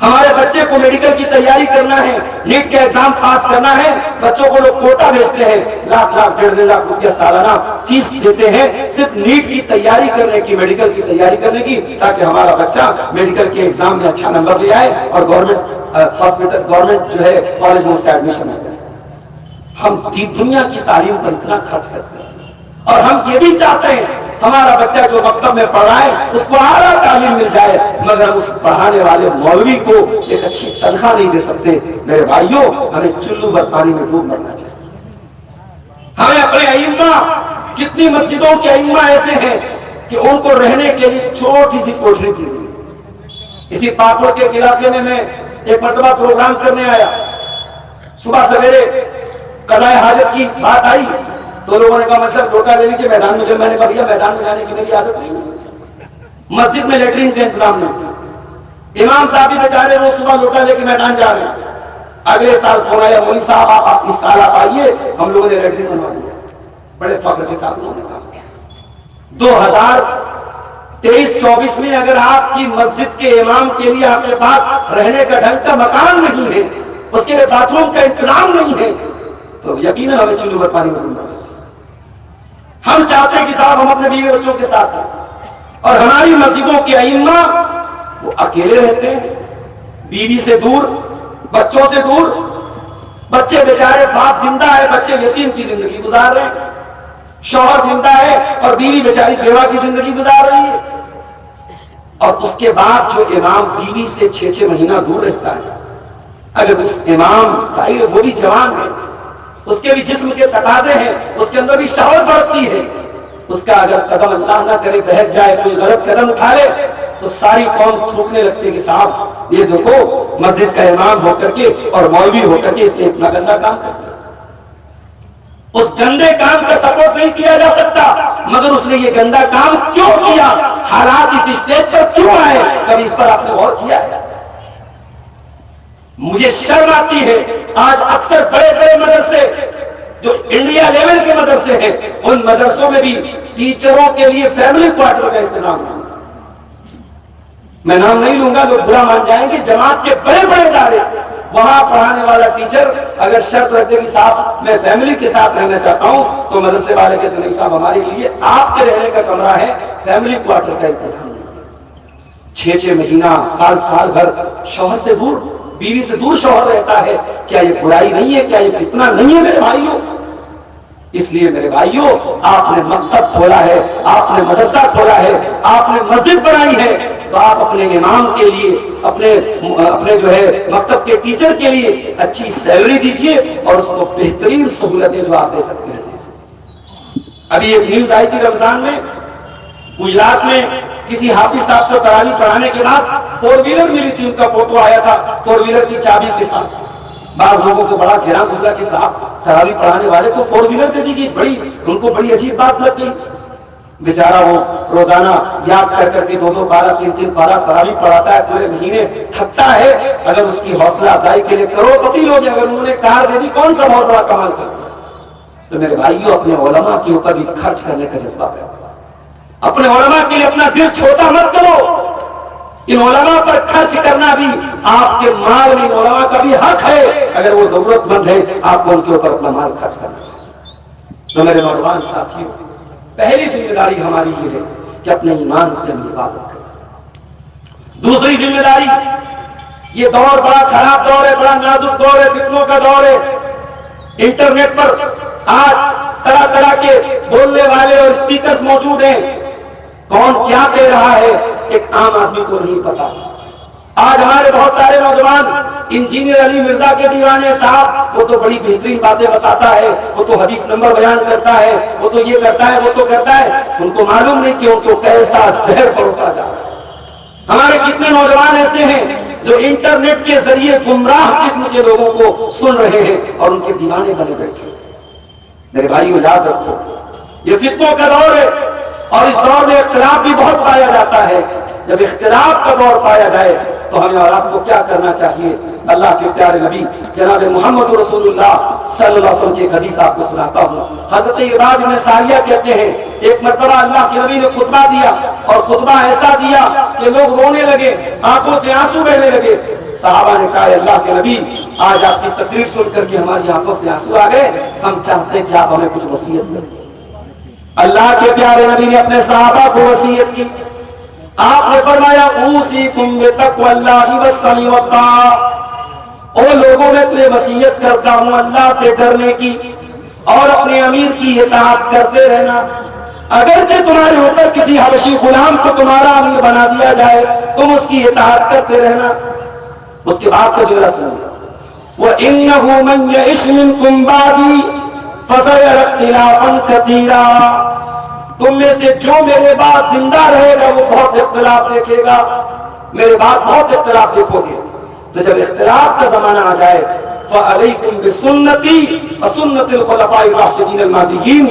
ہمارے بچے کو میڈیکل کی تیاری کرنا ہے، نیٹ کا ایگزام پاس کرنا ہے، بچوں کو لوگ کوٹا بھیجتے ہیں، لاکھ 1.5 لاکھ روپیہ سالانہ فیس دیتے ہیں صرف نیٹ کی تیاری کرنے کی، میڈیکل کی تیاری کرنے کی، تاکہ ہمارا بچہ میڈیکل کے ایگزام میں اچھا نمبر لے آئے اور گورنمنٹ ہاسپٹل، گورنمنٹ جو ہے کالج میں اس کا ایڈمیشن ہو جائے. ہم دنیا کی تعلیم پر اتنا خرچ کرتے ہیں اور ہم یہ بھی چاہتے ہیں ہمارا بچہ جو مکتب میں پڑھ رہا ہے اس کو اعلیٰ تعلیم مل جائے، مگر اس پڑھانے والے مولوی کو ایک اچھی تنخواہ نہیں دے سکتے. میرے بھائیوں، ہمیں چلو بھر پانی میں ڈوب مرنا چاہیے. ہمیں اپنے ائمہ، کتنی مسجدوں کے ائمہ ایسے ہیں کہ ان کو رہنے کے لیے چھوٹی سی کوٹری دی گئی. اسی پاکوڑ کے علاقے میں ایک مرتبہ پروگرام کرنے آیا. صبح سویرے قضائے حاجت کی بات آئی تو لوگوں نے کہا منصب لوٹا لے لیجیے میدان میں. جب میں نے کہا بھیا میدان میں جانے کی میری عادت نہیں ہے، مسجد میں لیٹرین کا انتظام نہیں تھا. امام صاحب بھی بیچارے روز صبح لوٹا لے کے میدان جا رہے ہیں. اگلے سال فون آیا، مولوی صاحب آپ اس سال آپ آئیے، ہم لوگوں نے لیٹرین بنوا دیا. بڑے فخر کے ساتھ انہوں نے کہا 2023-24 میں اگر آپ کی مسجد کے امام کے لیے آپ کے پاس رہنے کا ڈھنگ کا مکان نہیں ہے، اس کے لیے باتھ روم کا انتظام نہیں ہے، تو یقیناً ہمیں چلو بھر پانی میں ڈوبنا ہے. ہم چاہتے ہیں کہ صاحب ہم اپنے بیوی بچوں کے ساتھ ہیں، اور ہماری مسجدوں کے ائمہ وہ اکیلے رہتے ہیں، بیوی سے دور، بچوں سے دور. بچے بیچارے، باپ زندہ ہے، بچے یتیم کی زندگی گزار رہے ہیں. شوہر زندہ ہے اور بیوی بیچاری بیوہ کی زندگی گزار رہی ہے. اور اس کے بعد جو امام بیوی سے 6 مہینہ دور رہتا ہے، اگر اس امام، ظاہر وہ بھی جوان ہے، اس کے بھی جسم کے تقاضے ہیں، اس کے اندر بھی شہوت بڑھتی ہے، اس کا اگر قدم اللہ نہ کرے بہک جائے، کوئی غلط قدم اٹھا لے تو ساری قوم تھوکنے لگتے کہ صاحب یہ دیکھو مسجد کا امام ہو کر کے اور مولوی ہو کر کے اس نے اتنا گندا کام کر دیا. اس گندے کام کا سپورٹ نہیں کیا جا سکتا، مگر اس نے یہ گندا کام کیوں کیا، حالات اس اسٹیج پر کیوں آئے، کبھی اس پر آپ نے غور کیا ہے؟ مجھے شرم آتی ہے آج اکثر بڑے بڑے مدرسے جو انڈیا لیول کے مدرسے ہیں، ان مدرسوں میں بھی ٹیچروں کے لیے فیملی کوارٹر کا انتظام ہے. میں نام نہیں لوں گا، لوگ برا مان جائیں گے. جماعت کے بڑے بڑے ادارے، وہاں پڑھانے والا ٹیچر اگر شرط رکھتے کہ صاحب میں فیملی کے ساتھ رہنا چاہتا ہوں، تو مدرسے والے کہتے نہیں صاحب ہمارے لیے آپ کے رہنے کا کمرہ ہے، فیملی کوارٹر کا انتظام نہیں. 6 مہینہ، سال بھر شوہر سے دور، بیوی سے دور شوہر رہتا ہے. کیا یہ برائی نہیں ہے؟ کیا یہ فتنہ نہیں ہے میرے بھائیوں؟ اس لیے میرے بھائیوں، آپ نے مکتب کھولا ہے، آپ نے مدرسہ کھولا ہے، آپ نے مسجد بنائی ہے، تو آپ اپنے امام کے لیے، اپنے جو ہے مکتب کے ٹیچر کے لیے اچھی سیلری دیجیے اور اس کو بہترین سہولتیں جو آپ دے سکتے ہیں. ابھی ایک نیوز آئی تھی رمضان میں، گجرات میں کسی حافظ صاحب کو تراویح پڑھانے کے بعد 4 ویلر ملی تھی، ان کا فوٹو آیا تھا 4 ویلر کی چابی کے ساتھ. بعض لوگوں کو بڑا گھیرا گزرا کہ صاحب تراویح پڑھانے والے کو 4 ویلر دے دی گئی، ان کو بڑی عجیب بات لگ گئی. بیچارہ وہ روزانہ یاد کر کر کے 2 پارہ 3 پارہ تراویح پڑھاتا ہے، پورے مہینے تھکتا ہے. اگر اس کی حوصلہ افزائی کے لیے کروڑپتی لوگ اگر انہوں نے کار دے دی، کون سا بہت بڑا کمال کر دیا. تو میرے بھائیوں، اپنے علماء کے اوپر بھی خرچ کرنے کا جذبہ ہے. اپنے علماء کے لیے اپنا دل چھوٹا مت کرو. ان علماء پر خرچ کرنا بھی آپ کے مال میں ان علماء کا بھی حق ہے. اگر وہ ضرورت مند ہے، آپ کو ان کے اوپر اپنا مال خرچ کرنا چاہیے. تو میرے نوجوان ساتھیوں، پہلی ذمہ داری ہماری یہ ہے کہ اپنے ایمان کی ہم حفاظت کریں. دوسری ذمہ داری، یہ دور بڑا خراب دور ہے، بڑا نازک دور ہے، فتنوں کا دور ہے. انٹرنیٹ پر آج طرح طرح کے بولنے والے اور اسپیکرز موجود ہیں. کون کیا کہہ رہا ہے ایک عام آدمی کو نہیں پتا. آج ہمارے بہت سارے نوجوان انجینئر علی مرزا کے دیوانے صاحب، وہ تو بڑی بہترین باتیں بتاتا ہے، وہ تو حدیث نمبر بیان کرتا ہے، وہ تو یہ کرتا ہے، وہ تو کرتا ہے. ان کو معلوم نہیں کہ ان کو کیسا زہر پروسا جا رہا ہے. ہمارے کتنے نوجوان ایسے ہیں جو انٹرنیٹ کے ذریعے گمراہ قسم کے لوگوں کو سن رہے ہیں اور ان کے دیوانے بنے بیٹھے. میرے بھائیو، یاد رکھو، یہ فتنوں کا دور ہے اور اس دور میں اختلاف بھی بہت پایا جاتا ہے. جب اختلاف کا دور پایا جائے تو ہمیں اور آپ کو کیا کرنا چاہیے؟ اللہ کے پیارے نبی جناب محمد رسول اللہ صلی اللہ علیہ وسلم کی ایک حدیث آپ کو سناتا ہوں. حضرت عباد بن ساریہ کہتے ہیں، ایک مرتبہ اللہ کے نبی نے خطبہ دیا اور خطبہ ایسا دیا کہ لوگ رونے لگے، آنکھوں سے آنسو بہنے لگے. صحابہ نے کہا، اللہ کے نبی، آج آپ کی تقریر سن کر کے ہماری آنکھوں سے آنسو آ گئے، ہم چاہتے ہیں کہ آپ ہمیں کچھ وصیت کریں. اللہ کے پیارے نبی نے اپنے صحابہ کو وصیت کی. آپ نے فرمایا، اوصیکم بتقوی اللہ والسمع والطاعہ. او لوگوں، میں تمہیں وصیت کرتا ہوں اللہ سے ڈرنے کی اور اپنے امیر کی اطاعت کرتے رہنا. اگرچہ تمہارے اوپر کسی حبشی غلام کو تمہارا امیر بنا دیا جائے، تم اس کی اطاعت کرتے رہنا. اس کے بعد کا جملہ سنو، وَإِنَّهُ مَن يَعِشْ مِنكُم بَعْدِي فَسَيَرَى اخْتِلَافًا كَثِيرًا. تم میں سے جو میرے بعد زندہ رہے گا وہ بہت اختلاف دیکھے گا. میرے بعد بہت اختلاف دیکھو گے. تو جب اختلاف کا زمانہ آ جائے، فَعَلَيْكُمْ بِسُنَّتِي وَسُنَّتِ الْخُلَفَاءِ الرَّاشِدِينَ الْمَهْدِيِّينَ.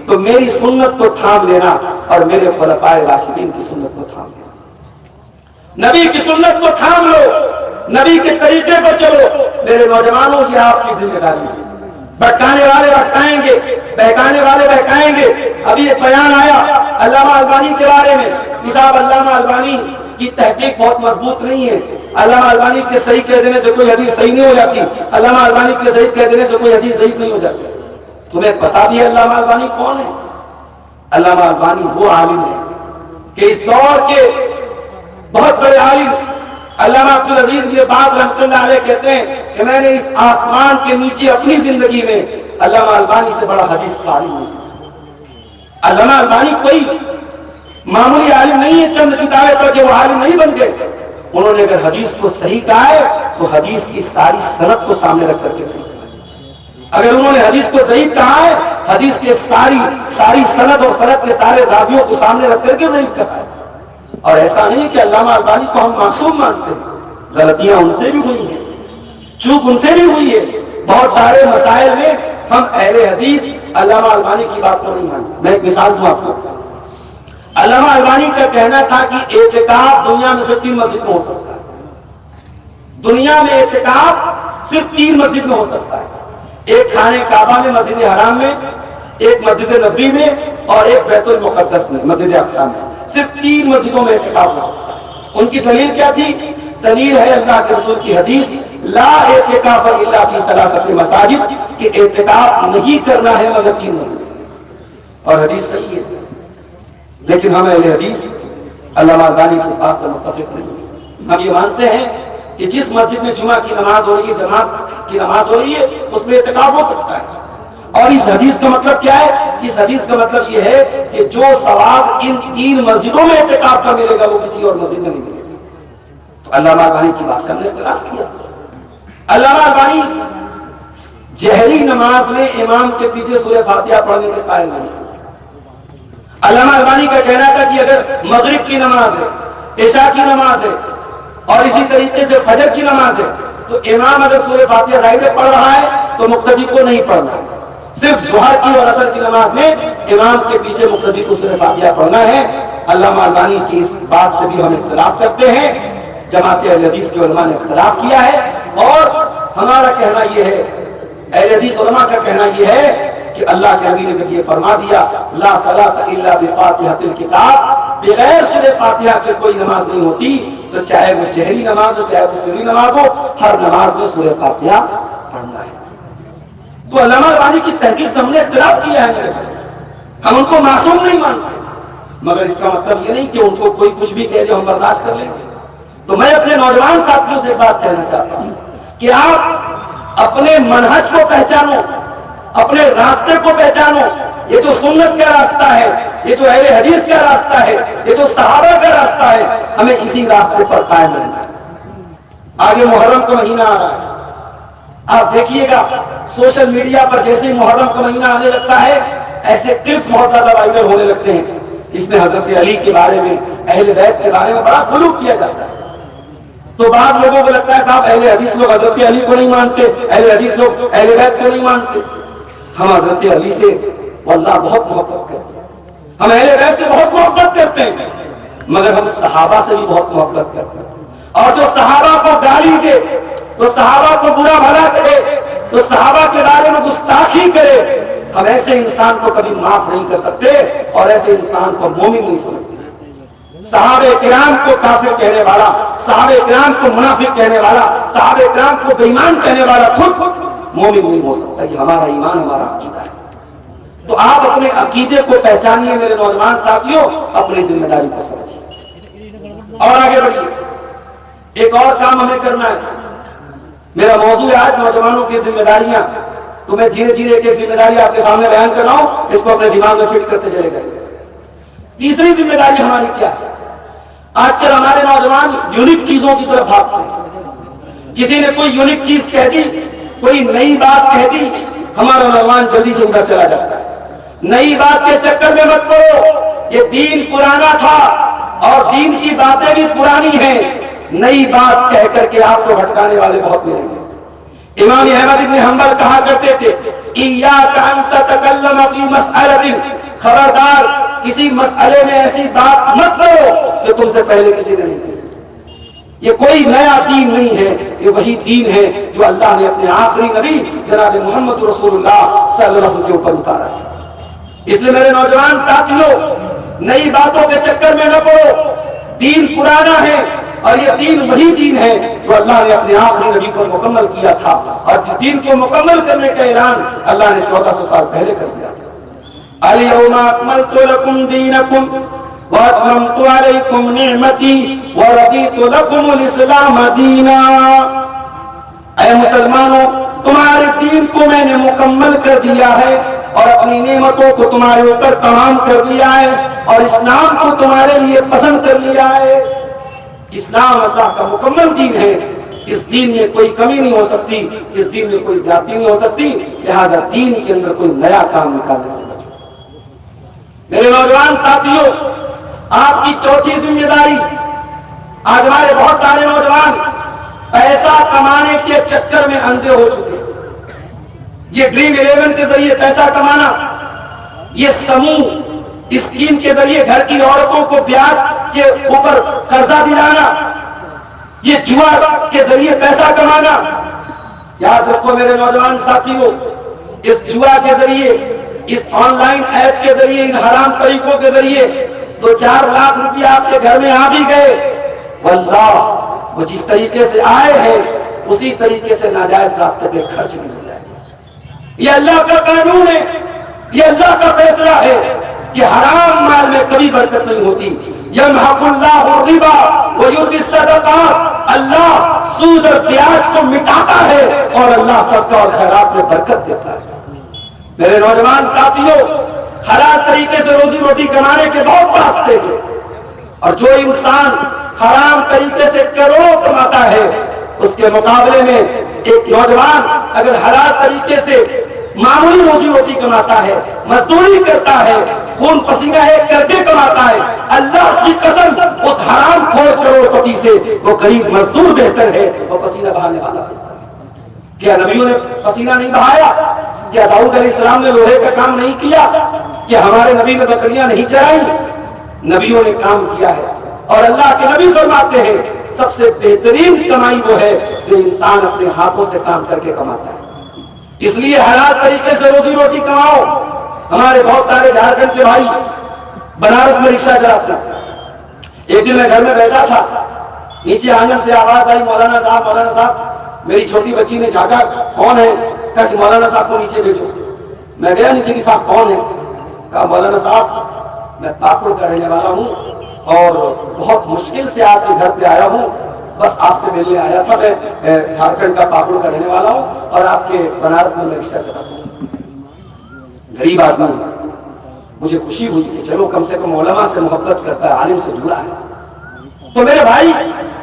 تو میری سنت کو تھام لینا اور میرے خلفاء راشدین کی سنت کو تھام لینا. نبی کی سنت کو تھام لو، نبی کے طریقے پر چلو. میرے نوجوانوں، یہ آپ کی ذمہ داری ہے. بھٹکانے والے بھٹکائیں گے، بہکانے والے بہکائیں گے. ابھی ایک بیان آیا علامہ البانی کے بارے میں. نصاب علامہ البانی کی تحقیق بہت مضبوط نہیں ہے. علامہ البانی کے صحیح کہہ دینے سے کوئی حدیث صحیح نہیں ہو جاتی. علامہ البانی کے صحیح کہہ دینے سے کوئی حدیث صحیح نہیں ہو جاتی. تمہیں پتا بھی ہے علامہ البانی کون ہے؟ علامہ البانی وہ عالم ہے کہ اس دور کے بہت بڑے عالم علامہ عبدالعزیز بن باز رحمۃ اللہ علیہ کہتے ہیں کہ میں نے اس آسمان کے نیچے اپنی زندگی میں علامہ البانی سے بڑا حدیث کا عالم نہیں. علامہ البانی کوئی معمولی عالم نہیں ہے، چند کتابیں پڑھ کے وہ عالم نہیں بن گئے. انہوں نے اگر حدیث کو صحیح کہا ہے تو حدیث کی ساری سند کو سامنے رکھ کر کے صحیح کہا. اگر انہوں نے حدیث کو صحیح کہا ہے، حدیث کے ساری سند اور سند کے سارے راویوں کو سامنے رکھ کر کے صحیح کہا ہے. اور ایسا نہیں کہ علامہ البانی کو ہم معصوم مانتے ہیں. غلطیاں ان سے بھی ہوئی ہیں، چوک ان سے بھی ہوئی ہے. بہت سارے مسائل میں ہم اہل حدیث علامہ البانی کی بات کو نہیں مانتے. میں ایک مثال دوں آپ کو. علامہ البانی کا کہنا تھا کہ اعتکاف دنیا میں صرف 3 مسجد میں ہو سکتا ہے. دنیا میں اعتکاف صرف 3 مسجد میں ہو سکتا ہے. ایک خانہ کعبہ میں، مسجد حرام میں، ایک مسجد نبوی میں اور ایک بیت المقدس میں، مسجد اقصی میں. صرف 3 مسجدوں میں اعتکاف ہو سکتا ہے. ان کی دلیل کیا تھی؟ دلیل ہے اللہ کے رسول کی حدیث، لا اعتکاف الا فی 3 مساجد، کہ اعتکاف نہیں کرنا ہے مگر 3 مسجد. اور حدیث صحیح ہے. لیکن ہم اہل حدیث علامہ البانی کے پاس سے متفق نہیں ہیں. ہم یہ مانتے ہیں کہ جس مسجد میں جمعہ کی نماز ہو رہی ہے، جماعت کی نماز ہو رہی ہے، اس میں اعتکاف ہو سکتا ہے. اور اس حدیث کا مطلب کیا ہے؟ اس حدیث کا مطلب یہ ہے کہ جو ثواب ان 3 مسجدوں میں اعتکاف کا ملے گا وہ کسی اور مسجد میں نہیں ملے گا. تو علامہ البانی کی بات سے ہم نے اختلاف کیا. علامہ البانی جہری نماز میں امام کے پیچھے سورہ فاتحہ پڑھنے کے قائل نہیں تھے. علامہ البانی کا کہنا تھا کہ اگر مغرب کی نماز ہے، عشاء کی نماز ہے اور اسی طریقے سے فجر کی نماز ہے تو امام اگر سورہ فاتحہ ظاہر پڑھ رہا ہے تو مقتدی کو نہیں پڑھنا ہے. صرف ظہر کی اور عصر کی نماز میں امام کے پیچھے مقتدی کو سورہ فاتحہ پڑھنا ہے۔ علامہ البانی کی اس بات سے بھی ہم اختلاف کرتے ہیں، جماعت اہل حدیث کے علماء نے اختلاف کیا ہے، اور ہمارا کہنا یہ ہے، اہل حدیث علماء کا کہنا یہ ہے کہ اللہ کے نبی نے جب یہ فرما دیا لا صلاۃ الا بفاتحۃ الکتاب، بغیر سورہ فاتحہ کے کوئی نماز نہیں ہوتی، تو چاہے وہ جہری نماز ہو چاہے وہ سری نماز ہو، ہر نماز میں سورہ فاتحہ پڑھنا ہے۔ تو علامہ البانی کی تحقیق سے ہم نے اختلاف کیا ہے میرے بھائی، ہم ان کو معصوم نہیں مانتے، مگر اس کا مطلب یہ نہیں کہ ان کو کوئی کچھ بھی کہہ دے ہم برداشت کر لیں گے۔ تو میں اپنے نوجوان ساتھیوں سے بات کہنا چاہتا ہوں کہ آپ اپنے منہج کو پہچانو، اپنے راستے کو پہچانو، یہ جو سنت کا راستہ ہے، یہ جو اہل حدیث کا راستہ ہے، یہ جو صحابہ کا راستہ ہے، ہمیں اسی راستے پر قائم رہنا ہے۔ آگے محرم کا مہینہ آ رہا ہے، آپ دیکھیے گا سوشل میڈیا پر جیسے ہی محرم کا مہینہ آنے لگتا ہے ایسے کلپس بہت زیادہ وائرل ہونے لگتے ہیں جس میں حضرت علی کے بارے میں، اہل بیت کے بارے میں بڑا غلو کیا جاتا ہے۔ تو بعض لوگوں کو لگتا ہے صاحب اہل حدیث لوگ حضرت علی کو نہیں مانتے، اہل حدیث لوگ اہل بیت کو نہیں مانتے۔ ہم حضرت علی سے واللہ بہت محبت کرتے ہیں، ہم اہل بیت سے بہت محبت کرتے ہیں، مگر ہم صحابہ سے بھی بہت محبت کرتے ہیں۔ اور جو صحابہ کو گالی دے، تو صحابہ کو برا بھلا کرے، تو صحابہ کے بارے میں گستاخی کرے، ہم ایسے انسان کو کبھی معاف نہیں کر سکتے اور ایسے انسان کو مومن نہیں سمجھتے۔ صحابہ کرام کو کافر کہنے والا، صحابہ کرام کو منافق کہنے والا، صحابہ کرام کو بے ایمان کہنے والا خود مومن نہیں ہو سکتا۔ یہ ہمارا ایمان، ہمارا عقیدہ ہے۔ تو آپ اپنے عقیدے کو پہچانیے میرے نوجوان ساتھیوں، اپنی ذمہ داری کو سمجھیے اور آگے بڑھیے۔ ایک اور کام ہمیں کرنا ہے، میرا موضوع ہے آج نوجوانوں کی ذمہ داریاں، تو میں دھیرے دھیرے ایک ایک ذمہ داری آپ کے سامنے بیان کر رہا ہوں، اس کو اپنے دماغ میں فٹ کرتے چلے جائیے۔ تیسری ذمہ داری ہماری کیا ہے؟ آج کل ہمارے نوجوان یونیک چیزوں کی طرف بھاگتے ہیں، کسی نے کوئی یونیک چیز کہہ دی، کوئی نئی بات کہہ دی، ہمارا نوجوان جلدی سے ادھر چلا جاتا ہے۔ نئی بات کے چکر میں مت پڑو، یہ دین پرانا تھا اور دین کی باتیں بھی پرانی ہیں، نئی بات کہہ کر کے آپ کو بھٹکانے والے بہت ملیں گے۔ امام احمد بن حنبل کہا کرتے تھے ایاک ان تتکلم فی مسئلہ، خبردار کسی مسئلے میں ایسی بات مت کرو جو تم سے پہلے کسی نے نہیں کی۔ یہ کوئی نیا دین نہیں ہے، یہ وہی دین ہے جو اللہ نے اپنے آخری نبی جناب محمد رسول اللہ صلی اللہ علیہ وسلم کے اوپر اتارا ہے۔ اس لیے میرے نوجوان ساتھیوں، نئی باتوں کے چکر میں نہ پڑو، دین پرانا ہے اور یہ دین وہی دین ہے جو اللہ نے اپنے آخری نبی پر مکمل کیا تھا، اور اس دین کو مکمل کرنے کا اعلان اللہ نے 1400 سال پہلے کر دیا تھا۔ الیوم اکملت لکم دینکم واتممت علیکم نعمتی ورضیت لکم الاسلام دینا۔ اے مسلمانوں، تمہارے دین کو میں نے مکمل کر دیا ہے اور اپنی نعمتوں کو تمہارے اوپر تمام کر دیا ہے اور اسلام کو تمہارے لیے پسند کر لیا ہے۔ اسلام اللہ کا مکمل دین ہے، اس دین میں کوئی کمی نہیں ہو سکتی، اس دین میں کوئی زیادتی نہیں ہو سکتی، لہذا دین کے اندر کوئی نیا کام نکالنے سے بچو۔ میرے نوجوان ساتھیوں، آپ کی چوتھی ذمہ داری، آج ہمارے بہت سارے نوجوان پیسہ کمانے کے چکر میں اندھے ہو چکے۔ یہ ڈریم 11 کے ذریعے پیسہ کمانا، یہ سموہ اسکیم کے ذریعے گھر کی عورتوں کو بیاج کے اوپر قرضہ دلانا، یہ جوا کے ذریعے پیسہ کمانا، یاد رکھو میرے نوجوان ساتھیوں، اس جوا کے ذریعے، اس آن لائن ایپ کے ذریعے، ان حرام طریقوں کے ذریعے 2-4 لاکھ روپیہ آپ کے گھر میں آ بھی گئے، واللہ وہ جس طریقے سے آئے ہیں اسی طریقے سے ناجائز راستے پہ خرچ نہیں ہو جائے۔ یہ اللہ کا قانون ہے، یہ اللہ کا فیصلہ ہے کہ حرام مال میں کبھی برکت نہیں ہوتی۔ یمحق اللہ الربا ویربی الصدقات، اللہ سود اور بیاج کو مٹاتا ہے اور اللہ صدقہ اور خیرات میں برکت دیتا ہے۔ میرے نوجوان ساتھیوں، حلال طریقے سے روزی روٹی کمانے کے بہت راستے ہیں، اور جو انسان حرام طریقے سے کروڑوں کماتا ہے اس کے مقابلے میں ایک نوجوان اگر حلال طریقے سے معمولی روزی روٹی کماتا ہے، مزدوری کرتا ہے، خون پسینہ ایک کر کے کماتا ہے، اللہ کی قسم اس حرام خور کروڑ پتی سے وہ غریب مزدور بہتر ہے، وہ پسینہ بہانے والا بہتر ہے۔ کیا نبیوں نے پسینہ نہیں بہایا؟ کیا داؤد علیہ السلام نے لوہے کا کام نہیں کیا؟ کہ ہمارے نبی نے بکریاں نہیں چرائی؟ نبیوں نے کام کیا ہے، اور اللہ کے نبی فرماتے ہیں سب سے بہترین کمائی وہ ہے جو انسان اپنے ہاتھوں سے کام کر کے کماتا ہے۔ اس لیے حلال طریقے سے روزی روٹی کماؤ۔ ہمارے بہت سارے جھارکھنڈ کے بھائی بنارس میں رکشہ چلاتے ہیں۔ ایک دن میں گھر میں بیٹھا تھا، نیچے آنگن سے آواز آئی، مولانا صاحب مولانا صاحب۔ میری چھوٹی بچی نے جھانکا، کون ہے؟ کہا کہ مولانا صاحب کو نیچے بھیجو۔ میں گیا نیچے کہ صاحب کون ہے؟ کہا مولانا صاحب میں پاکڑ کا رہنے والا ہوں اور بہت مشکل سے آپ کے گھر پہ آیا ہوں، بس آپ سے ملنے آیا تھا۔ میں جھارکھنڈ کا پاکڑ کا رہنے والا ہوں اور آپ کے بنارس میں رکشہ چلاتا ہوں۔ غریب آدمی، مجھے خوشی ہوئی کہ چلو کم سے کم علماء سے محبت کرتا ہے، عالم سے جڑا ہے۔ تو میرے بھائی،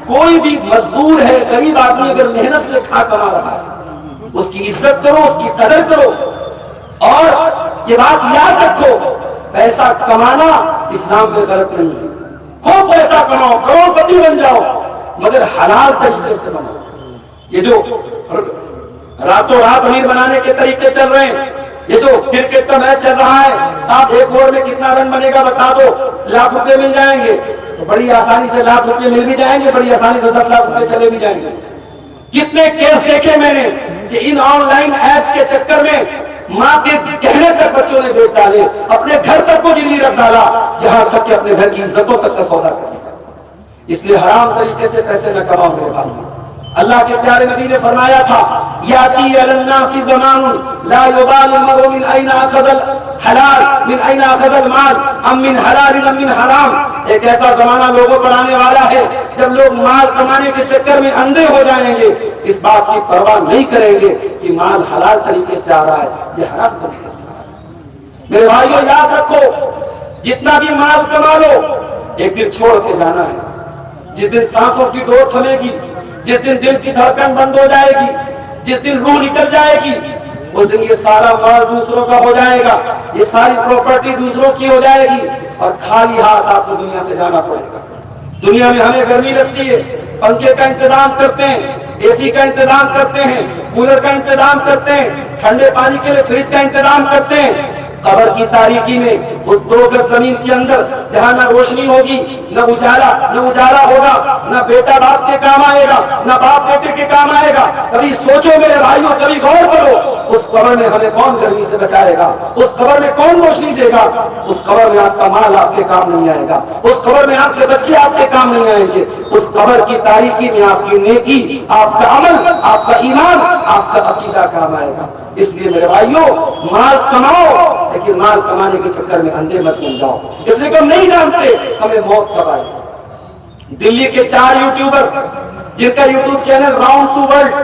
کوئی بھی مزدور ہے، غریب آدمی اگر محنت سے کھا کما رہا ہے، اس کی عزت کرو، اس کی قدر کرو، اور یہ بات یاد رکھو، پیسہ کمانا اسلام میں غلط نہیں ہے۔ خوب پیسہ کماؤ، کروڑ پتی بن جاؤ، مگر حلال طریقے سے بناؤ۔ یہ جو راتوں رات امیر بنانے کے طریقے چل رہے ہیں، یہ جو کرکٹ کا میچ چل رہا ہے، صاحب ایک اوور میں کتنا رن بنے گا بتا دو، لاکھ روپے مل جائیں گے، تو بڑی آسانی سے لاکھ روپے مل بھی جائیں گے، بڑی آسانی سے 10 لاکھ روپے چلے بھی جائیں گے۔ کتنے کیس دیکھے میں نے کہ ان آن لائن ایپس کے چکر میں ماں کے کہنے تک بچوں نے بیچ ڈالے، اپنے گھر تک کو گروی رکھ ڈالا، یہاں تک کہ اپنے گھر کی عزتوں تک کا سودا کر دیا۔ اس لیے حرام طریقے سے پیسے نہ کماؤ میرے بھائی۔ اللہ کے پیارے نبی نے فرمایا تھا، یاتی علی الناس زمان لا یبال المرء من این اخذ الحلال من این اخذ المال ام من حلال ام من حرام۔ ایک ایسا زمانہ لوگوں پر آنے والا ہے جب لوگ مال کمانے کے چکر میں اندھے ہو جائیں گے، اس بات کی پرواہ نہیں کریں گے کہ مال حلال طریقے سے آ رہا ہے یہ حرام طریقے سے آ رہا ہے۔ میرے بھائیو یاد رکھو، جتنا بھی مال کما لو ایک دن چھوڑ کے جانا ہے۔ جس دن سانسوں کی ڈور تھمے گی، جس دن دل کی دھڑکن بند ہو جائے گی، جس دن روح نکل جائے گی، اس دن یہ سارا مال دوسروں کا ہو جائے گا، یہ ساری پراپرٹی دوسروں کی ہو جائے گی، اور خالی ہاتھ آپ کو دنیا سے جانا پڑے گا۔ دنیا میں ہمیں گرمی لگتی ہے، پنکھے کا انتظام کرتے ہیں، اے سی کا انتظام کرتے ہیں، کولر کا انتظام کرتے ہیں، ٹھنڈے پانی کے لیے فریج کا انتظام کرتے ہیں۔ قبر کی تاریکی میں اس 2 گز زمین کے اندر جہاں نہ روشنی ہوگی، نہ اجالا ہوگا، نہ بیٹا باپ کے کام آئے گا، نہ باپ بیٹے کے کام آئے گا۔ کبھی سوچو میرے بھائیوں، کبھی غور کرو، اس قبر میں ہمیں کون گرمی سے بچائے گا؟ اس قبر میں کون روشنی دے گا؟ اس قبر میں آپ کا مال آپ کے کام نہیں آئے گا، اس قبر میں آپ کے بچے آپ کے کام نہیں آئیں گے، اس قبر کی تاریکی میں آپ کی نیکی، آپ کا عمل، آپ کا ایمان، آپ کا عقیدہ کام آئے گا۔ اس لیے میرے بھائیوں، مال کماؤ لیکن مال کمانے کے چکر میں اندھے مت بن جاؤ، اس لیے کہ ہم نہیں جانتے ہمیں موت کب آئے گی۔ دلی کے 4 یوٹیوبر جن کا YouTube channel round to world,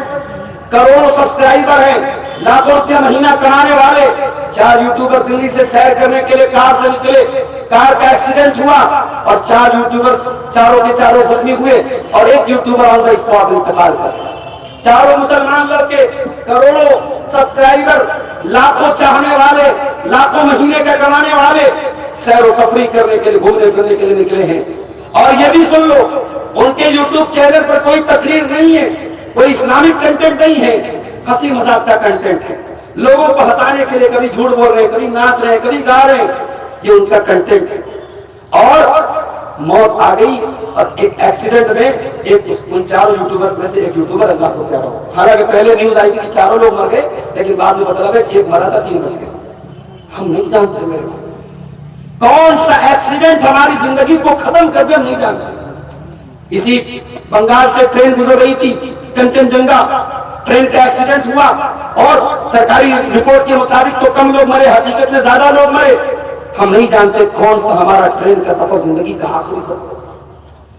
کروڑوں سبسکرائبر ہیں، لاکھوں روپیہ مہینہ کمانے والے 4 یوٹیوبر دلی سے سیر کرنے کے لیے کار سے نکلے، کار کا ایکسیڈنٹ ہوا اور 4 یوٹیوبر چاروں کے چاروں زخمی ہوئے اور ایک یوٹیوبر آن دا اسپاٹ انتقال کر گیا۔ چاروں مسلمان لڑکے، کروڑوں سبسکرائبر، لاکھوں چاہنے والے، لاکھوں مہینے کا کمانے والے، سیر و تفریح کرنے کے لیے، گھومنے پھرنے کے لیے نکلے ہیں۔ اور یہ بھی سن لو، ان کے یوٹیوب چینل پر کوئی تقریر نہیں ہے، کوئی اسلامک کنٹینٹ نہیں ہے، ہنسی مذاق کا کنٹینٹ ہے۔ لوگوں کو ہنسانے کے لیے کبھی جھوٹ بول رہے ہیں، کبھی ناچ رہے ہیں، کبھی گا رہے ہیں، یہ ان کا کنٹینٹ ہے۔ اور موت آ گئی اور ایک ایکسیڈنٹ میں ان 4 یوٹیوبرز میں سے ایک یوٹیوبر اللہ کو پیارا ہو۔ حالانکہ پہلے نیوز آئی تھی کہ 4 لوگ مر گئے، لیکن بعد میں پتہ لگا کہ ایک مرا تھا، 3 بچ گئے۔ ہم نہیں جانتے میرے بھائی کون سا ایکسیڈنٹ ہماری زندگی کو ختم کر دیا، ہم نہیں جانتے۔ اسی بنگال سے ٹرین گزر رہی تھی، کنچن جنگا، ٹرین کا ایکسیڈنٹ ہوا اور سرکاری رپورٹ کے مطابق تو کم لوگ مرے، حقیقت میں زیادہ لوگ مرے۔ ہم نہیں جانتے کون سا ہمارا ٹرین کا سفر زندگی کا آخری سفر۔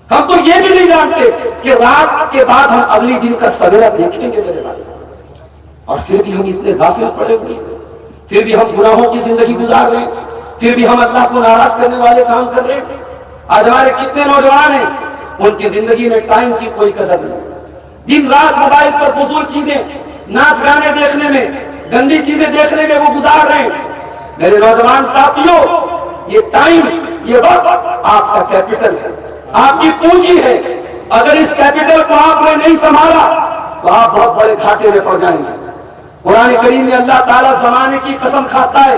ہم تو یہ بھی نہیں جانتے کہ رات کے بعد ہم اگلی دن کا سویرا دیکھیں گے میرے بھائی۔ اور پھر بھی ہم اتنے غافل پڑے ہوئے، پھر بھی ہم گناہوں کی زندگی گزار رہے ہیں، پھر بھی ہم اللہ کو ناراض کرنے والے کام کر رہے ہیں۔ آج ہمارے کتنے نوجوان ہیں، ان کی زندگی میں ٹائم کی کوئی قدر نہیں، دن رات موبائل پر فضول چیزیں، ناچ گانے دیکھنے میں، گندی چیزیں دیکھنے میں وہ گزار رہے ہیں۔ میرے نوجوان ساتھیوں، یہ ٹائم، یہ وقت آپ کا کیپٹل ہے، آپ کی پونجی ہے۔ اگر اس کیپٹل کو آپ نے نہیں سنبھالا تو آپ بہت بڑے گھاٹے میں پڑ جائیں گے۔ قرآن کریم میں اللہ تعالیٰ زمانے کی قسم کھاتا ہے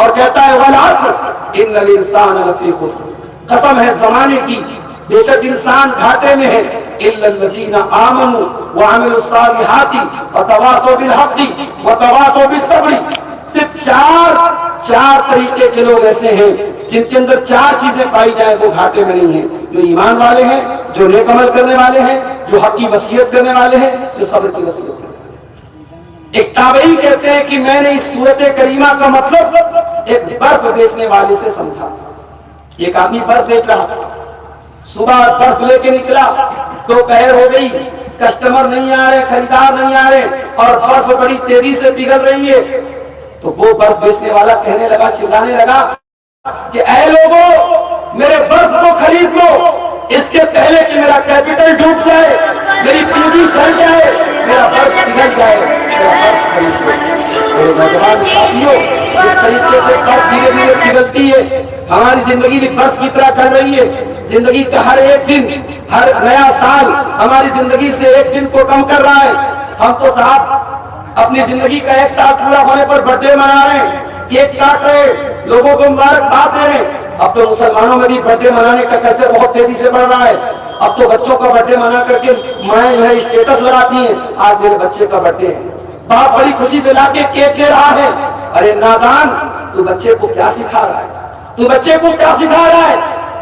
اور کہتا ہے والعصر ان الانسان لفی خسر، قسم ہے زمانے کی، بے شک انسان گھاٹے میں ہے، الا الذین آمنوا وعملوا الصالحات وتواصوا بالحق وتواصوا بالصبر۔ صرف چار طریقے کے لوگ ایسے ہیں جن کے اندر چار چیزیں پائی جائیں، وہ گھاٹے میں نہیں ہیں، جو ایمان والے ہیں، جو نیک عمل کرنے والے ہیں، جو حق کی وصیت کرنے والے ہیں، جو صبر کی وصیت کرنے والے ہیں۔ ایک تابعی کہتے ہیں کہ میں نے اس سورت کریمہ کا مطلب ایک برف بیچنے والے سے سمجھا۔ ایک آدمی برف بیچ رہا تھا، صبح برف لے کے نکلا، دوپہر ہو گئی، کسٹمر نہیں آ رہے، خریدار نہیں آ رہے، اور برف بڑی تیزی سے پگھل رہی ہے۔ تو وہ برف بیچنے والا کہنے لگا، چلانے لگا کہ اے لوگوں، میرے برف کو خرید لو، اس کے پہلے کہ میرا کیپٹل ڈوب جائے، میری پونجی ڈھل جائے، میرا برف پگھل جائے، میرا برف خرید لو۔ میرے نوجوان ساتھیوں، اس طریقے سے برف دھیرے دھیرے پگھلتی ہے، ہماری زندگی بھی برف کی طرح ڈل رہی ہے۔ زندگی کا ہر ایک دن، ہر نیا سال ہماری زندگی سے ایک دن کو کم کر رہا ہے۔ ہم تو صاحب اپنی زندگی کا ایک سال پورا ہونے پر برتھ ڈے منا رہے ہیں، کیک کاٹ رہے ہیں، لوگوں کو مبارکباد دے رہے ہیں۔ اب تو مسلمانوں میں بھی برتھ ڈے منانے کا کلچر بہت تیزی سے بڑھ رہا ہے۔ اب تو بچوں کا برتھ ڈے منا کر کے مائیں جو ہے اسٹیٹس لگاتی ہیں، آج میرے بچے کا برتھ ڈے ہے، باپ بڑی خوشی سے لا کے کیک دے رہا ہے۔ ارے نادان، تو بچے کو کیا سکھا رہا ہے؟ تو بچے کو کیا سکھا رہا ہے؟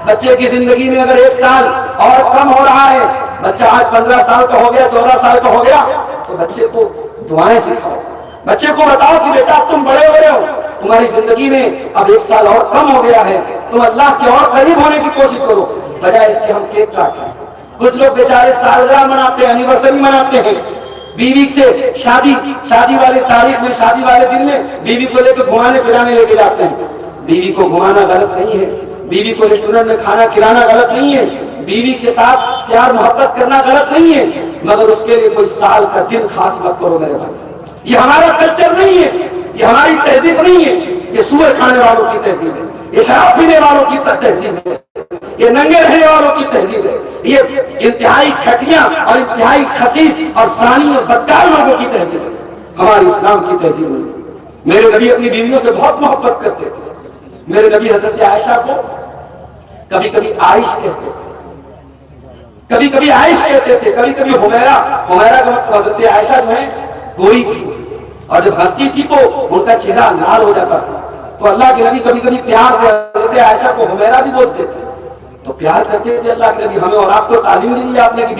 بچے کی زندگی میں اگر ایک سال اور کم ہو رہا ہے، بچہ آج 15 سال کا ہو گیا، 14 سال کا ہو گیا، تو بچے کو دعائیں سکھاؤ، بچے کو بتاؤ کہ بیٹا تم بڑے ہو گئے ہو، تمہاری زندگی میں اب ایک سال اور کم ہو گیا ہے، تم اللہ کے اور قریب ہونے کی کوشش کرو، بجائے اس کے ہم کیک کاٹیں۔ کچھ لوگ بیچارے سالگرہ مناتے ہیں، اینیورسری مناتے ہیں، بیوی سے شادی والے تاریخ میں، شادی والے دن میں بیوی کو لے کے گھمانے پھرانے لے کے جاتے ہیں۔ بیوی کو گھمانا غلط نہیں ہے، بیوی کو ریسٹورنٹ میں کھانا کھلانا غلط نہیں ہے، بیوی کے ساتھ پیار محبت کرنا غلط نہیں ہے، مگر اس کے لیے کوئی سال کا دن خاص مت کرو میرے بھائی۔ یہ ہمارا کلچر نہیں ہے، یہ ہماری تہذیب نہیں ہے، یہ سور کھانے والوں کی تہذیب ہے، یہ شراب پینے والوں کی تہذیب ہے، یہ ننگے رہنے والوں کی تہذیب ہے، یہ انتہائی گھٹیا اور انتہائی خسیس اور زانی اور بدکار لوگوں کی تہذیب ہے، ہماری اسلام کی تہذیب نہیں ہے۔ میرے نبی اپنی بیویوں سے بہت محبت کرتے تھے۔ میرے نبی حضرت عائشہ کو کبھی کبھی عائش کہتے تھے، کبھی کبھی عائش کہتے تھے، کبھی کبھی حمیرہ کا مطلب حضرت عائشہ جو ہے گوری تھی، اور جب ہنستی تھی تو ان کا چہرہ لال ہو جاتا تھا، تو اللہ کے نبی کبھی کبھی پیار سے حضرت عائشہ کو حمیرہ بھی بولتے تھے، تو پیار کرتے تھے اللہ کے نبی۔ ہمیں اور آپ کو تعلیم بھی دی آپ نے کہ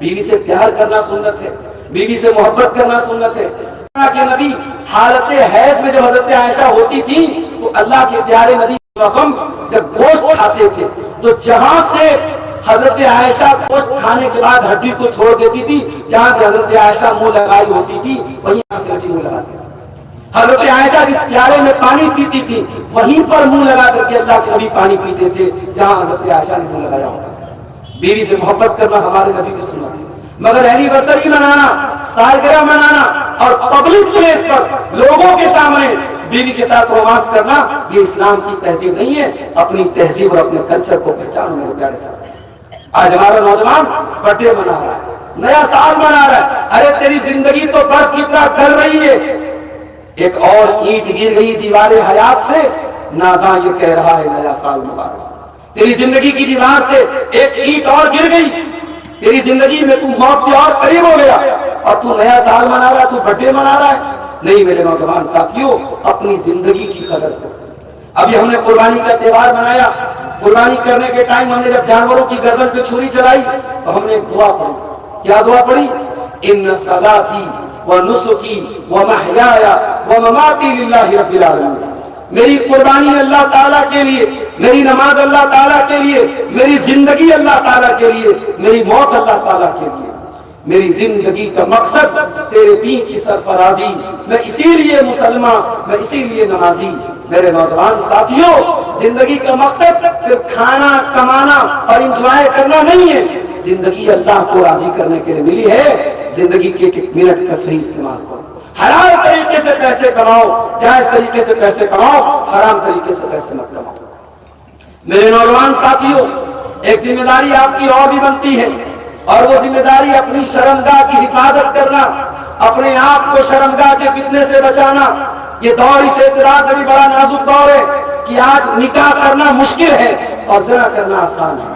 بیوی سے پیار کرنا سنت ہے، بیوی سے محبت کرنا سنت ہے۔ اللہ کے نبی حالت حیض میں جب حضرت عائشہ ہوتی تھی تو اللہ کے پیارے نبی جب گوشت کھاتے تھے تو جہاں سے حضرت عائشہ گوشت کھانے کے بعد ہڈی کو چھوڑ دیتی تھی، جہاں سے حضرت عائشہ منہ لگائی ہوتی تھی وہیں آ کے منہ لگاتی تھی۔ حضرت عائشہ جس پیالے میں پانی پیتی تھی وہیں پر منہ لگا کر کے اللہ کے نبی پانی پیتے تھے جہاں حضرت عائشہ نے منہ لگایا ہوتا تھا۔ بیوی سے محبت کرنا ہمارے نبی کی سنت ہے، مگر اینیورسری منانا، سالگرہ منانا اور پبلک پلیس پر لوگوں کے سامنے بیوی کے ساتھ رومانس کرنا، یہ اسلام کی تہذیب نہیں ہے۔ اپنی تہذیب اور اپنے کلچر کو پہچانو میرے پیارے ساتھی۔ آج ہمارا نوجوان برتھ ڈے منا رہا ہے، نیا سال منا رہا ہے، ارے تیری زندگی تو برف کی طرح گل رہی ہے، ایک اور اینٹ گر گئی دیوار حیات سے، ناداں یہ کہہ رہا ہے نیا سال مبارک۔ تیری زندگی کی دیوار سے ایک اینٹ اور گر گئی، تیری زندگی میں تو موت سے اور قریب ہو گیا، اور تو نیا سال منا رہا ہے، تو برتھ ڈے منا رہا ہے۔ نہیں میرے نوجوان ساتھیوں، اپنی زندگی کی قدر کرو۔ ابھی ہم نے قربانی کا تہوار منایا، قربانی کرنے کے ٹائم ہم نے جب جانوروں کی گردن پہ چھری چلائی تو ہم نے ایک دعا پڑھی۔ کیا دعا پڑھی؟ ان صلاتی و نسکی و محیای و مماتی للہ رب العالمین۔ میری قربانی اللہ تعالیٰ کے لیے، میری نماز اللہ تعالیٰ کے لیے، میری زندگی اللہ تعالیٰ کے لیے، میری موت اللہ تعالیٰ کے لیے۔ میری زندگی کا مقصد تیرے دین کی سرفرازی، میں اسی لیے مسلمان، میں اسی لیے نمازی۔ میرے نوجوان ساتھیوں، زندگی کا مقصد صرف کھانا کمانا اور انجوائے کرنا نہیں ہے، زندگی اللہ کو راضی کرنے کے لیے ملی ہے۔ زندگی کے ایک ایک منٹ کا صحیح استعمال کرو، حلال طریقے سے پیسے کماؤ، جائز طریقے سے پیسے کماؤ، حرام طریقے سے پیسے مت کماؤ۔ میرے نوجوان ساتھیوں، ایک ذمہ داری آپ کی اور بھی بنتی ہے، اور وہ ذمہ داری اپنی شرمگاہ کی حفاظت کرنا، اپنے آپ کو شرمگاہ کے فتنے سے بچانا. یہ دور اس اعتراض سے بھی بڑا نازک دور ہے کہ آج نکاح کرنا مشکل ہے اور زنا کرنا آسان ہے.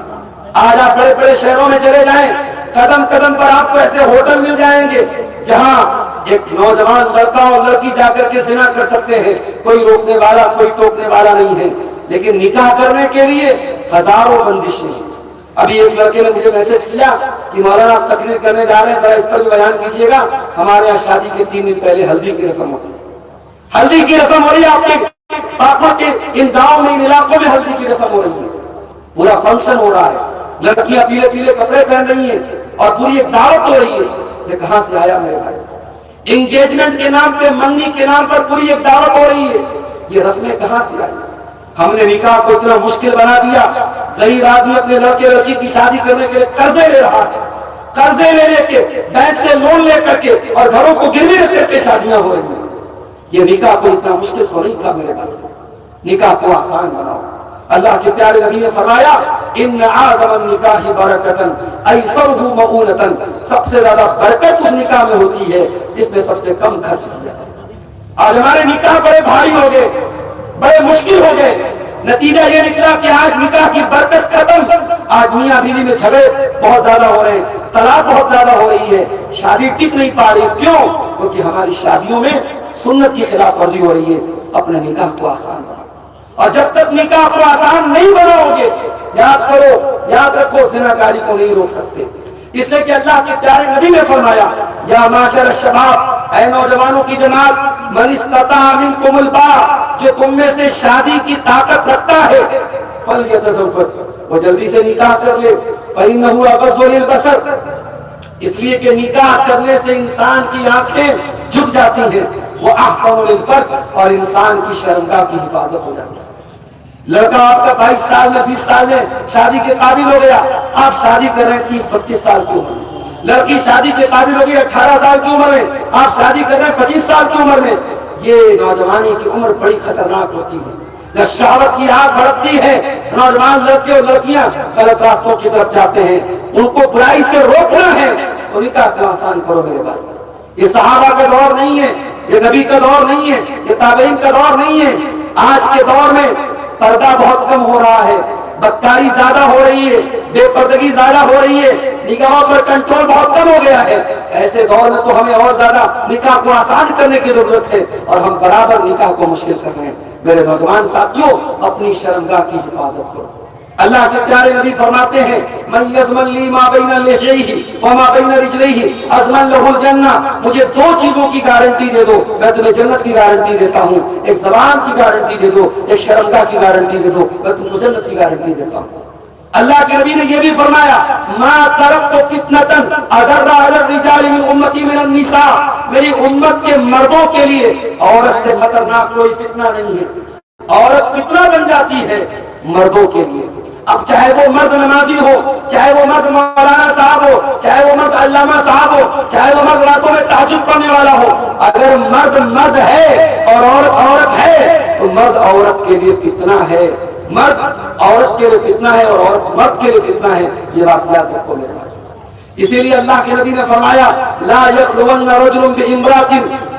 آج آپ بڑے بڑے شہروں میں چلے جائیں, قدم قدم پر آپ کو ایسے ہوٹل مل جائیں گے جہاں ایک نوجوان لڑکا اور لڑکی جا کر کے زنا کر سکتے ہیں, کوئی روکنے والا کوئی ٹوکنے والا نہیں ہے. لیکن نکاح کرنے کے لیے ہزاروں بندشیں. ابھی ایک لڑکے نے مجھے میسج کیا کہ مولانا آپ تقریر کرنے جا رہے ہیں, ذرا اس پر بھی بیان کیجیے گا. ہمارے یہاں شادی کے 3 دن پہلے ہلدی کی رسم ہوتی ہے. ہلدی کی رسم ہو رہی ہے, آپ کے پاپا کے ان گاؤں میں ان علاقوں میں ہلدی کی رسم ہو رہی ہے. پورا فنکشن ہو رہا ہے, لڑکیاں پیلے پیلے کپڑے پہن رہی ہیں اور پوری ایک دعوت ہو رہی ہے. یہ کہاں سے آیا میرے بھائی؟ انگیجمنٹ کے نام پہ, منگنی کے نام پر پوری ایک دعوت ہو رہی ہے. یہ رسمیں کہاں سے آئی؟ ہم نے نکاح کو اتنا مشکل بنا دیا. غریب آدمی اپنے لڑکے لڑکی کی شادی کرنے کے لیے قرضے لے رہا ہے, قرضے لے کے بینک سے لون لے کر کے اور گھروں کو گروی رکھ کر کے شادیاں ہو رہی ہیں. یہ نکاح کو اتنا مشکل تو نہیں تھا میرے بھائی, نکاح کو آسان بناؤ. اللہ کے پیارے نبی نے فرمایا ان اعظم النکاح برکتن ایسرہ مؤونتن, سب سے زیادہ برکت اس نکاح میں ہوتی ہے جس میں سب سے کم خرچ کیا جائے. آج ہمارے نکاح بڑے بھاری ہو گئے, بڑے مشکل ہو گئے. نتیجہ یہ نکلا کہ آج نکاح کی برکت ختم. آج میاں بیوی میں جھگڑے بہت زیادہ ہو رہے ہیں, طلاق بہت زیادہ ہو رہی ہے, شادی ٹک نہیں پا رہی. کیوں؟ کیونکہ ہماری شادیوں میں سنت کی خلاف ورزی ہو رہی ہے. اپنے نکاح کو آسان بناؤ, اور جب تک نکاح کو آسان نہیں بناؤ گے, یاد کرو, یاد رکھو, زناکاری کو نہیں روک سکتے. اس لیے کہ اللہ کے پیارے نبی نے فرمایا یا معاشر الشباب, اے نوجوانوں کی جماعت, من استطاع منکم الباء, جو تم میں سے شادی کی طاقت رکھتا ہے فلیتزوج, وہ جلدی سے نکاح کر لے. فإنہ اغض للبصر, اس لیے کہ نکاح کرنے سے انسان کی آنکھیں جھک جاتی ہیں. وہ احسن للفرج, اور انسان کی شرمگاہ کی حفاظت ہو جاتی ہے. لڑکا آپ کا 22 سال میں 20 سال میں شادی کے قابل ہو گیا, آپ شادی کر رہے ہیں 30-32 سال کی عمر میں. لڑکی شادی کے قابل ہو گئی 18 سال کی عمر میں, آپ شادی کر رہے ہیں 25 سال کی عمر میں. یہ نوجوانی کی عمر بڑی خطرناک ہوتی ہے. جب شہوت کی آگ بھڑکتی ہے, نوجوان لڑکے اور لڑکیاں غلط راستوں کی طرف جاتے ہیں. ان کو برائی سے روکنا ہے تو نکاح کو آسان کرو میرے بھائی. یہ صحابہ کا دور نہیں ہے, یہ نبی کا دور نہیں ہے, یہ تابعین کا دور نہیں ہے. آج کے دور میں پردہ بہت کم ہو رہا ہے, بدکاری زیادہ ہو رہی ہے, بے پردگی زیادہ ہو رہی ہے, نکاحوں پر کنٹرول بہت کم ہو گیا ہے. ایسے دور میں تو ہمیں اور زیادہ نکاح کو آسان کرنے کی ضرورت ہے, اور ہم برابر نکاح کو مشکل کر رہے ہیں. میرے نوجوان ساتھیوں, اپنی شرمگاہ کی حفاظت کرو. اللہ کے پیارے نبی فرماتے ہیں من یضمن لی ما بین لحیہ وما بین رجلیہ اضمن لہ الجنہ, مجھے 2 چیزوں کی گارنٹی دے دو, میں تمہیں جنت کی گارنٹی دیتا ہوں. ایک زبان کی گارنٹی دے دو, ایک شرمگاہ کی گارنٹی دے دو, میں تم کو جنت کی گارنٹی دیتا ہوں. اللہ کے نبی نے یہ بھی فرمایا ما ترکت فتنۃ اضر علی الرجال من امتی من النساء, میری امت کے مردوں کے لیے عورت سے خطرناک کوئی فتنہ نہیں ہے. عورت فتنہ بن جاتی ہے مردوں کے لیے. اب چاہے وہ مرد نمازی ہو, چاہے وہ مرد مولانا صاحب ہو, چاہے وہ مرد علامہ صاحب ہو, چاہے وہ مرد راتوں میں تہجد پڑھنے والا ہو, اگر مرد مرد ہے اور عورت عورت ہے تو مرد عورت کے لیے فتنہ ہے, مرد عورت کے لیے فتنہ ہے اور عورت مرد کے لیے فتنہ ہے. یہ بات یاد رکھو میرے بھائی. اسی لیے اللہ کے نبی نے فرمایا لا یخلون رجل بامرأۃ,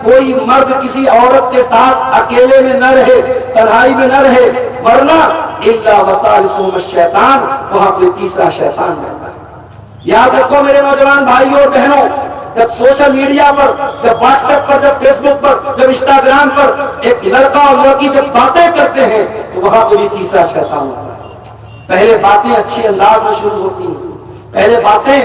کوئی مرد کسی عورت کے ساتھ اکیلے میں نہ رہے, تنہائی میں نہ رہے, ورنہ الا وسالسہم الشیطان, وہاں کوئی تیسرا شیطان رہتا ہے. یاد رکھو میرے نوجوان بھائیوں اور بہنوں, جب سوشل میڈیا پر, جب واٹس ایپ پر, جب فیس بک پر, جب انسٹاگرام پر ایک لڑکا اور لڑکی جب باتیں کرتے ہیں تو وہاں پہ بھی تیسرا شیطان ہوتا ہے. پہلے باتیں اچھے انداز میں شروع ہوتی ہیں, پہلے باتیں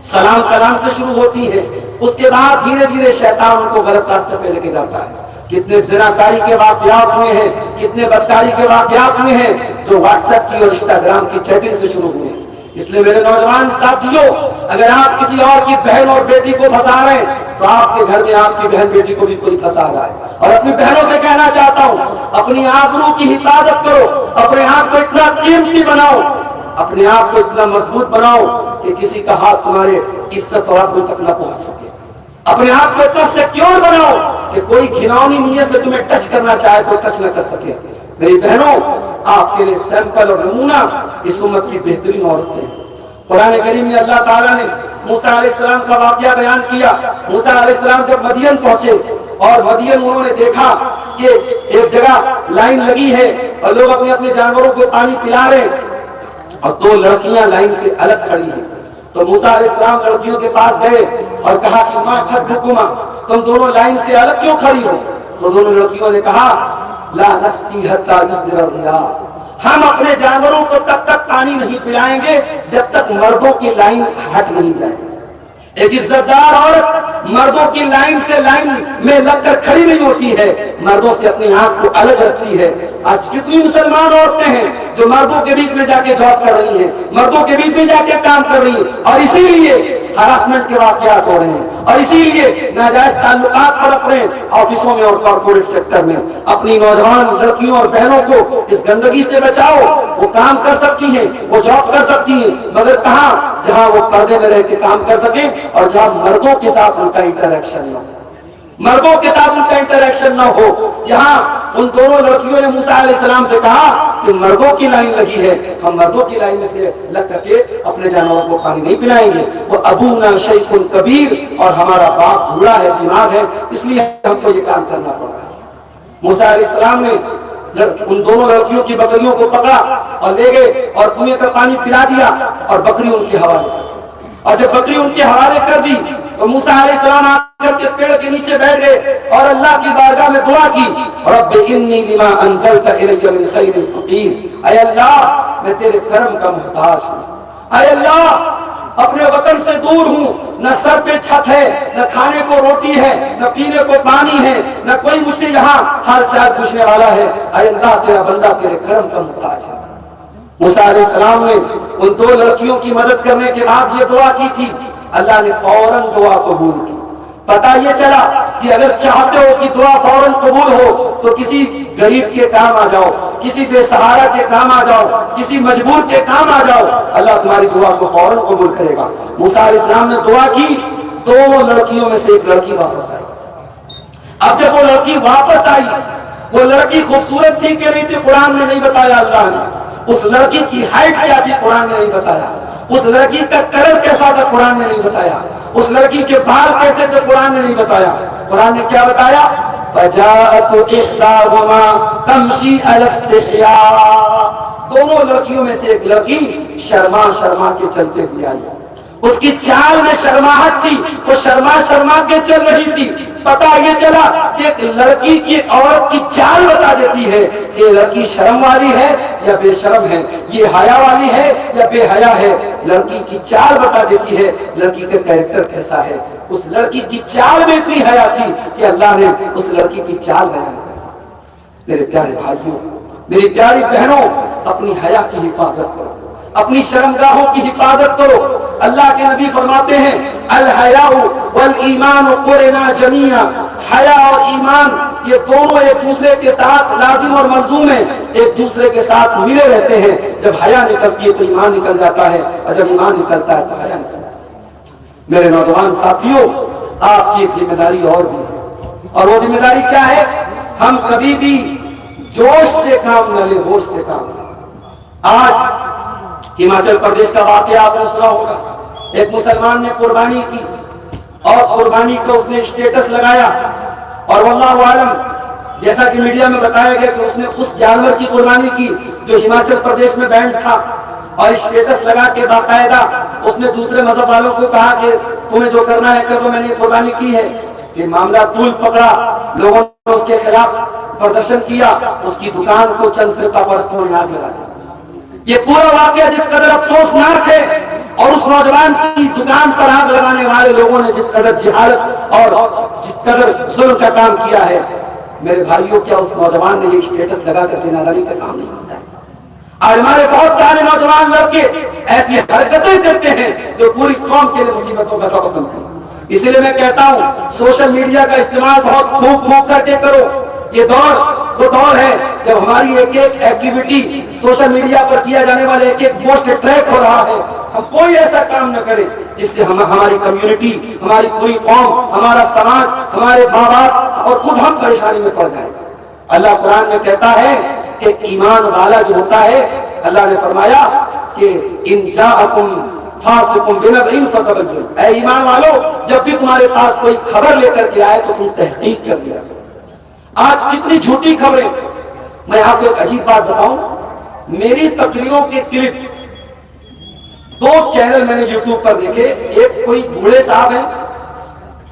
سلام کلام سے شروع ہوتی ہیں, اس کے بعد دھیرے دھیرے شیطان ان کو غلط راستے پہ لے کے جاتا ہے. کتنے زناکاری کے واقعات ہوئے ہیں, کتنے بدکاری کے واقعات ہوئے ہیں جو واٹس ایپ کی اور انسٹاگرام کی چیٹنگ سے شروع ہوئے ہیں. اس لیے میرے نوجوان ساتھیوں, اگر آپ کسی اور کی بہن اور بیٹی کو پھنسا رہے ہیں تو آپ کے گھر میں آپ کی بہن بیٹی کو بھی کوئی پھنسا رہا ہے. اور اپنی بہنوں سے کہنا چاہتا ہوں, اپنی آبرو کی حفاظت کرو, اپنے آپ کو اتنا قیمتی بناؤ, اپنے آپ کو اتنا مضبوط بناؤ کہ کسی کا ہاتھ تمہارے عزت اور آبرو تک نہ پہنچ سکے. اپنے آپ کو اتنا سیکیور بناؤ کہ کوئی گھناؤنی نیت سے تمہیں ٹچ کرنا چاہے تو ٹچ نہ کر سکے. میری بہنوں, آپ کے لیے سیمپل اور نمونہ اس امت کی بہترین عورتیں, قرآن کریم میں اللہ تعالیٰ نے موسیٰ علیہ السلام کا واقعہ بیان کیا. موسیٰ علیہ السلام جب مدین پہنچے اور مدین انہوں نے دیکھا کہ ایک جگہ لائن لگی ہے اور لوگ اپنے اپنے جانوروں کو پانی پلا رہے ہیں اور دو لڑکیاں لائن سے الگ کھڑی ہیں. تو موسیٰ علیہ السلام لڑکیوں کے پاس گئے اور کہا کہ ماں خطبکما، تم دونوں لائن سے الگ کیوں کھڑی ہو؟ تو دونوں لڑکیوں نے کہا لا نسقی حتی یصدر الرعاء، ہم اپنے جانوروں کو تب تک پانی نہیں پلائیں گے جب تک مردوں کی لائن ہٹ نہیں جائے. ایک عزتدار عورت مردوں کی لائن سے لائن میں لگ کر کھڑی نہیں ہوتی ہے، مردوں سے اپنی آنکھ کو الگ رکھتی ہے. آج کتنی مسلمان عورتیں ہیں جو مردوں کے بیچ میں جا کے جاب کر رہی ہیں، مردوں کے بیچ میں جا کے کام کر رہی ہیں، اور اسی لیے ہراسمنٹ کے واقعات ہو رہے ہیں اور اسی لیے ناجائز تعلقات پڑپ رہے ہیں آفسوں میں اور کارپوریٹ سیکٹر میں. اپنی نوجوان لڑکیوں اور بہنوں کو اس گندگی سے بچاؤ. وہ کام کر سکتی ہیں، وہ جاب کر سکتی ہیں، مگر کہاں؟ جہاں وہ پردے میں رہ کے کام کر سکیں اور جہاں مردوں کے ساتھ ان کا انٹریکشن نہ ہو، مردوں کے ساتھ ان کا انٹریکشن نہ ہو. یہاں ان دونوں لڑکیوں نے موسیٰ علیہ السلام سے کہا کہ مردوں کی لائن لگی ہے، ہم مردوں کی لائن میں سے لگ کر کے اپنے جانوروں کو پانی نہیں پلائیں گے. وہ ابونا شیخ کبیر، اور ہمارا باپ بوڑھا ہے، بیمار ہے، اس لیے ہم کو یہ کام کرنا پڑ رہا ہے. موسیٰ علیہ السلام نے ان دونوں لڑکیوں کی بکریوں کو پکڑا اور لے گئے اور کنویں کا پانی پلا دیا اور بکری ان کے حوالے کر دی. اور جب بکری ان کے حوالے کر دی تو موسیٰ علیہ السلام آ کر کے پیڑ کے نیچے بیٹھ گئے اور اللہ کی بارگاہ میں دعا کی، رب انی لما انزلت الی من خیر فقیر، اے اللہ میں تیرے کرم کا محتاج ہوں. اے اللہ اپنے وطن سے دور ہوں، نہ سر پہ چھت ہے، نہ کھانے کو روٹی ہے، نہ پینے کو پانی ہے، نہ کوئی مجھ سے یہاں حال چال پوچھنے والا ہے. اے اللہ تیرا بندہ تیرے کرم کا محتاج ہے. موسیٰ علیہ السلام نے ان دو لڑکیوں کی مدد کرنے کے بعد یہ دعا کی تھی، اللہ نے فوراً دعا قبول کی. پتہ یہ چلا کہ اگر چاہتے ہو کہ دعا فوراً قبول ہو تو کسی غریب کے کام آ جاؤ، کسی بے سہارا کے کام آ جاؤ، کسی مجبور کے کام آ جاؤ، اللہ تمہاری دعا کو فوراً قبول کرے گا. موسیٰ علیہ السلام نے دعا کی، دو لڑکیوں میں سے ایک لڑکی واپس آئی. اب جب وہ لڑکی واپس آئی، وہ لڑکی خوبصورت تھی کہ نہیں تھی قرآن نے نہیں بتایا. اللہ نے اس لڑکی کی ہائٹ کیا تھی قرآن نے نہیں بتایا. اس لڑکی کا کلر کیسا تھا قرآن نے نہیں بتایا. اس لڑکی کے بال کیسے تھے قرآن نے نہیں بتایا. قرآن نے کیا بتایا؟ فجاءت احداهما تمشي على استحياء، دونوں لڑکیوں میں سے ایک لڑکی شرما شرما کے چلتے ہوئے آئی. اس کی چال میں شرماہٹ تھی، وہ شرما شرما کے چل رہی تھی. پتہ یہ چلا کہ ایک لڑکی کی ایک عورت کی چال بتا دیتی ہے کہ یہ لڑکی شرم والی ہے یا بے شرم ہے، یہ حیا والی ہے یا بے حیا ہے. لڑکی کی چال بتا دیتی ہے لڑکی کا کیریکٹر کیسا ہے. اس لڑکی کی چال میں اتنی حیا تھی کہ اللہ نے اس لڑکی کی چال بیان کر دی. میرے پیارے بھائیوں، میری پیاری بہنوں، اپنی حیا کی حفاظت کرو، اپنی شرمگاہوں کی حفاظت کرو. اللہ کے نبی فرماتے ہیں الحیاء والایمان قرنا جمیعا، حیا اور ایمان یہ دونوں ایک دوسرے کے ساتھ لازم اور ملزوم ہیں، ایک دوسرے کے ساتھ ملے رہتے ہیں. جب حیا نکلتی ہے تو ایمان نکل جاتا ہے، اور جب ایمان نکلتا ہے تو حیا نکل جاتا ہے. میرے نوجوان ساتھیوں، آپ کی ایک ذمہ داری اور بھی ہے، اور وہ ذمہ داری کیا ہے؟ ہم کبھی بھی جوش سے کام نہ لیں، ہوش سے کام لیں. آج ہماچل پردیش کا واقعہ آپ نے سنا ہوگا. ایک مسلمان نے قربانی کی اور قربانی کا اس نے اسٹیٹس لگایا، اور واللہ عالم جیسا کہ میڈیا میں بتایا گیا کہ اس نے اس جانور کی قربانی کی جو ہماچل پردیش میں بینڈ تھا، اور اسٹیٹس لگا کے باقاعدہ اس نے دوسرے مذہب والوں کو کہا کہ تمہیں جو کرنا ہے کرو، میں نے قربانی کی ہے. یہ معاملہ طول پکڑا، لوگوں نے اس کے خلاف پردرشن کیا، اس کی دکان کو چند فرقہ پرستوں نے آگ لگا دیا. یہ پورا واقعہ جس قدر افسوسناک ہے، اور اس نوجوان کی دکان پر آگ لگانے والے لوگوں نے جس قدر جہالت اور جس قدر ظلم کا کام کیا ہے. میرے بھائیوں، کیا اس نوجوان نے یہ اسٹیٹس لگا کر کے نادانی کا کام نہیں کیا ہے؟ آج ہمارے بہت سارے نوجوان لڑکے ایسی حرکتیں کرتے ہیں جو پوری قوم کے لیے مصیبتوں کا سبب بنتی ہیں. اسی لیے میں کہتا ہوں سوشل میڈیا کا استعمال بہت خوب کر کے کرو. یہ دور وہ دور ہے جب ہماری ایک ایک ایکٹیویٹی سوشل میڈیا پر کیا جانے والے ایک ایک پوسٹ ٹریک ہو رہا ہے. ہم کوئی ایسا کام نہ کریں جس سے ہماری کمیونٹی، ہماری پوری قوم، ہمارا سماج، ہمارے ماں باپ اور خود ہم پریشانی میں پڑ جائیں. اللہ قرآن میں کہتا ہے کہ ایمان والا جو ہوتا ہے، اللہ نے فرمایا کہ ان جاءکم فاسقٌ بنبإ فتبینوا، اے ایمان والو جب بھی تمہارے پاس کوئی خبر لے کر کے آئے تو تم تحقیق کر لیا کرو۔ آج کتنی جھوٹی خبریں۔ میں آپ کو ایک عجیب بات بتاؤں، میری تقریروں کے کلپ 2 چینل میں نے یوٹیوب پر دیکھے، ایک کوئی بوڑھے صاحب ہیں،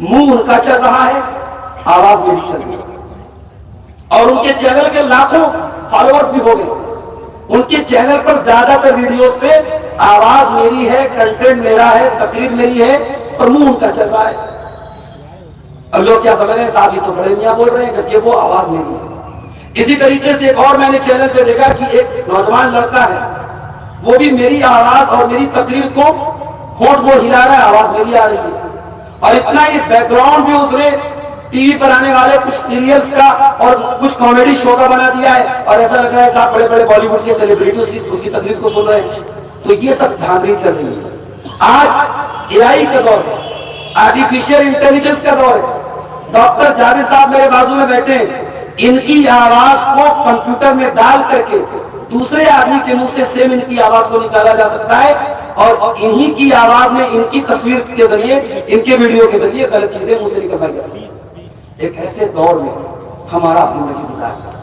منہ ان کا چل رہا ہے، آواز میری چل رہی ہے، اور ان کے چینل کے لاکھوں فالوورز بھی ہو گئے۔ ان کے چینل پر زیادہ تر ویڈیوز پہ آواز میری ہے، کنٹینٹ میرا ہے، تقریر میری ہے، اور منہ ان کا چل رہا ہے۔ اب لوگ کیا سمجھ رہے ہیں، صاحب یہ تو بڑے میاں بول رہے ہیں، جبکہ وہ آواز میری ہے۔ اسی طریقے سے ایک اور میں نے چینل پہ دیکھا کہ ایک نوجوان لڑکا ہے، وہ بھی میری آواز اور میری تقریر کو ہونٹ وہ ہلا رہا ہے، آواز میری آ رہی ہے، اور اتنا ہی بیک گراؤنڈ بھی اس نے ٹی وی پر آنے والے کچھ سیریلز کا اور کچھ کامیڈی شو کا بنا دیا ہے، اور ایسا لگ رہا ہے صاحب بڑے بڑے بالی ووڈ کے سیلیبریٹی اس کی تقریر کو سن رہے ہیں۔ تو یہ سب دھاندلی چل رہی ہے۔ آج اے آئی کا دور ہے، آرٹیفیشل انٹیلیجنس کا دور ہے۔ ڈاکٹر جاوید صاحب میرے بازو میں بیٹھے ہیں، ان کی آواز کو کمپیوٹر میں ڈال کر کے دوسرے آدمی کے منہ سے سیم ان کی آواز کو نکالا جا سکتا ہے، اور انہی کی آواز میں ان کی تصویر کے ذریعے، ان کے ویڈیو کے ذریعے غلط چیزیں منہ سے نکلوائی جا سکتی ہیں۔ ایک ایسے دور میں ہمارا آپ زندگی گزار رہے ہیں،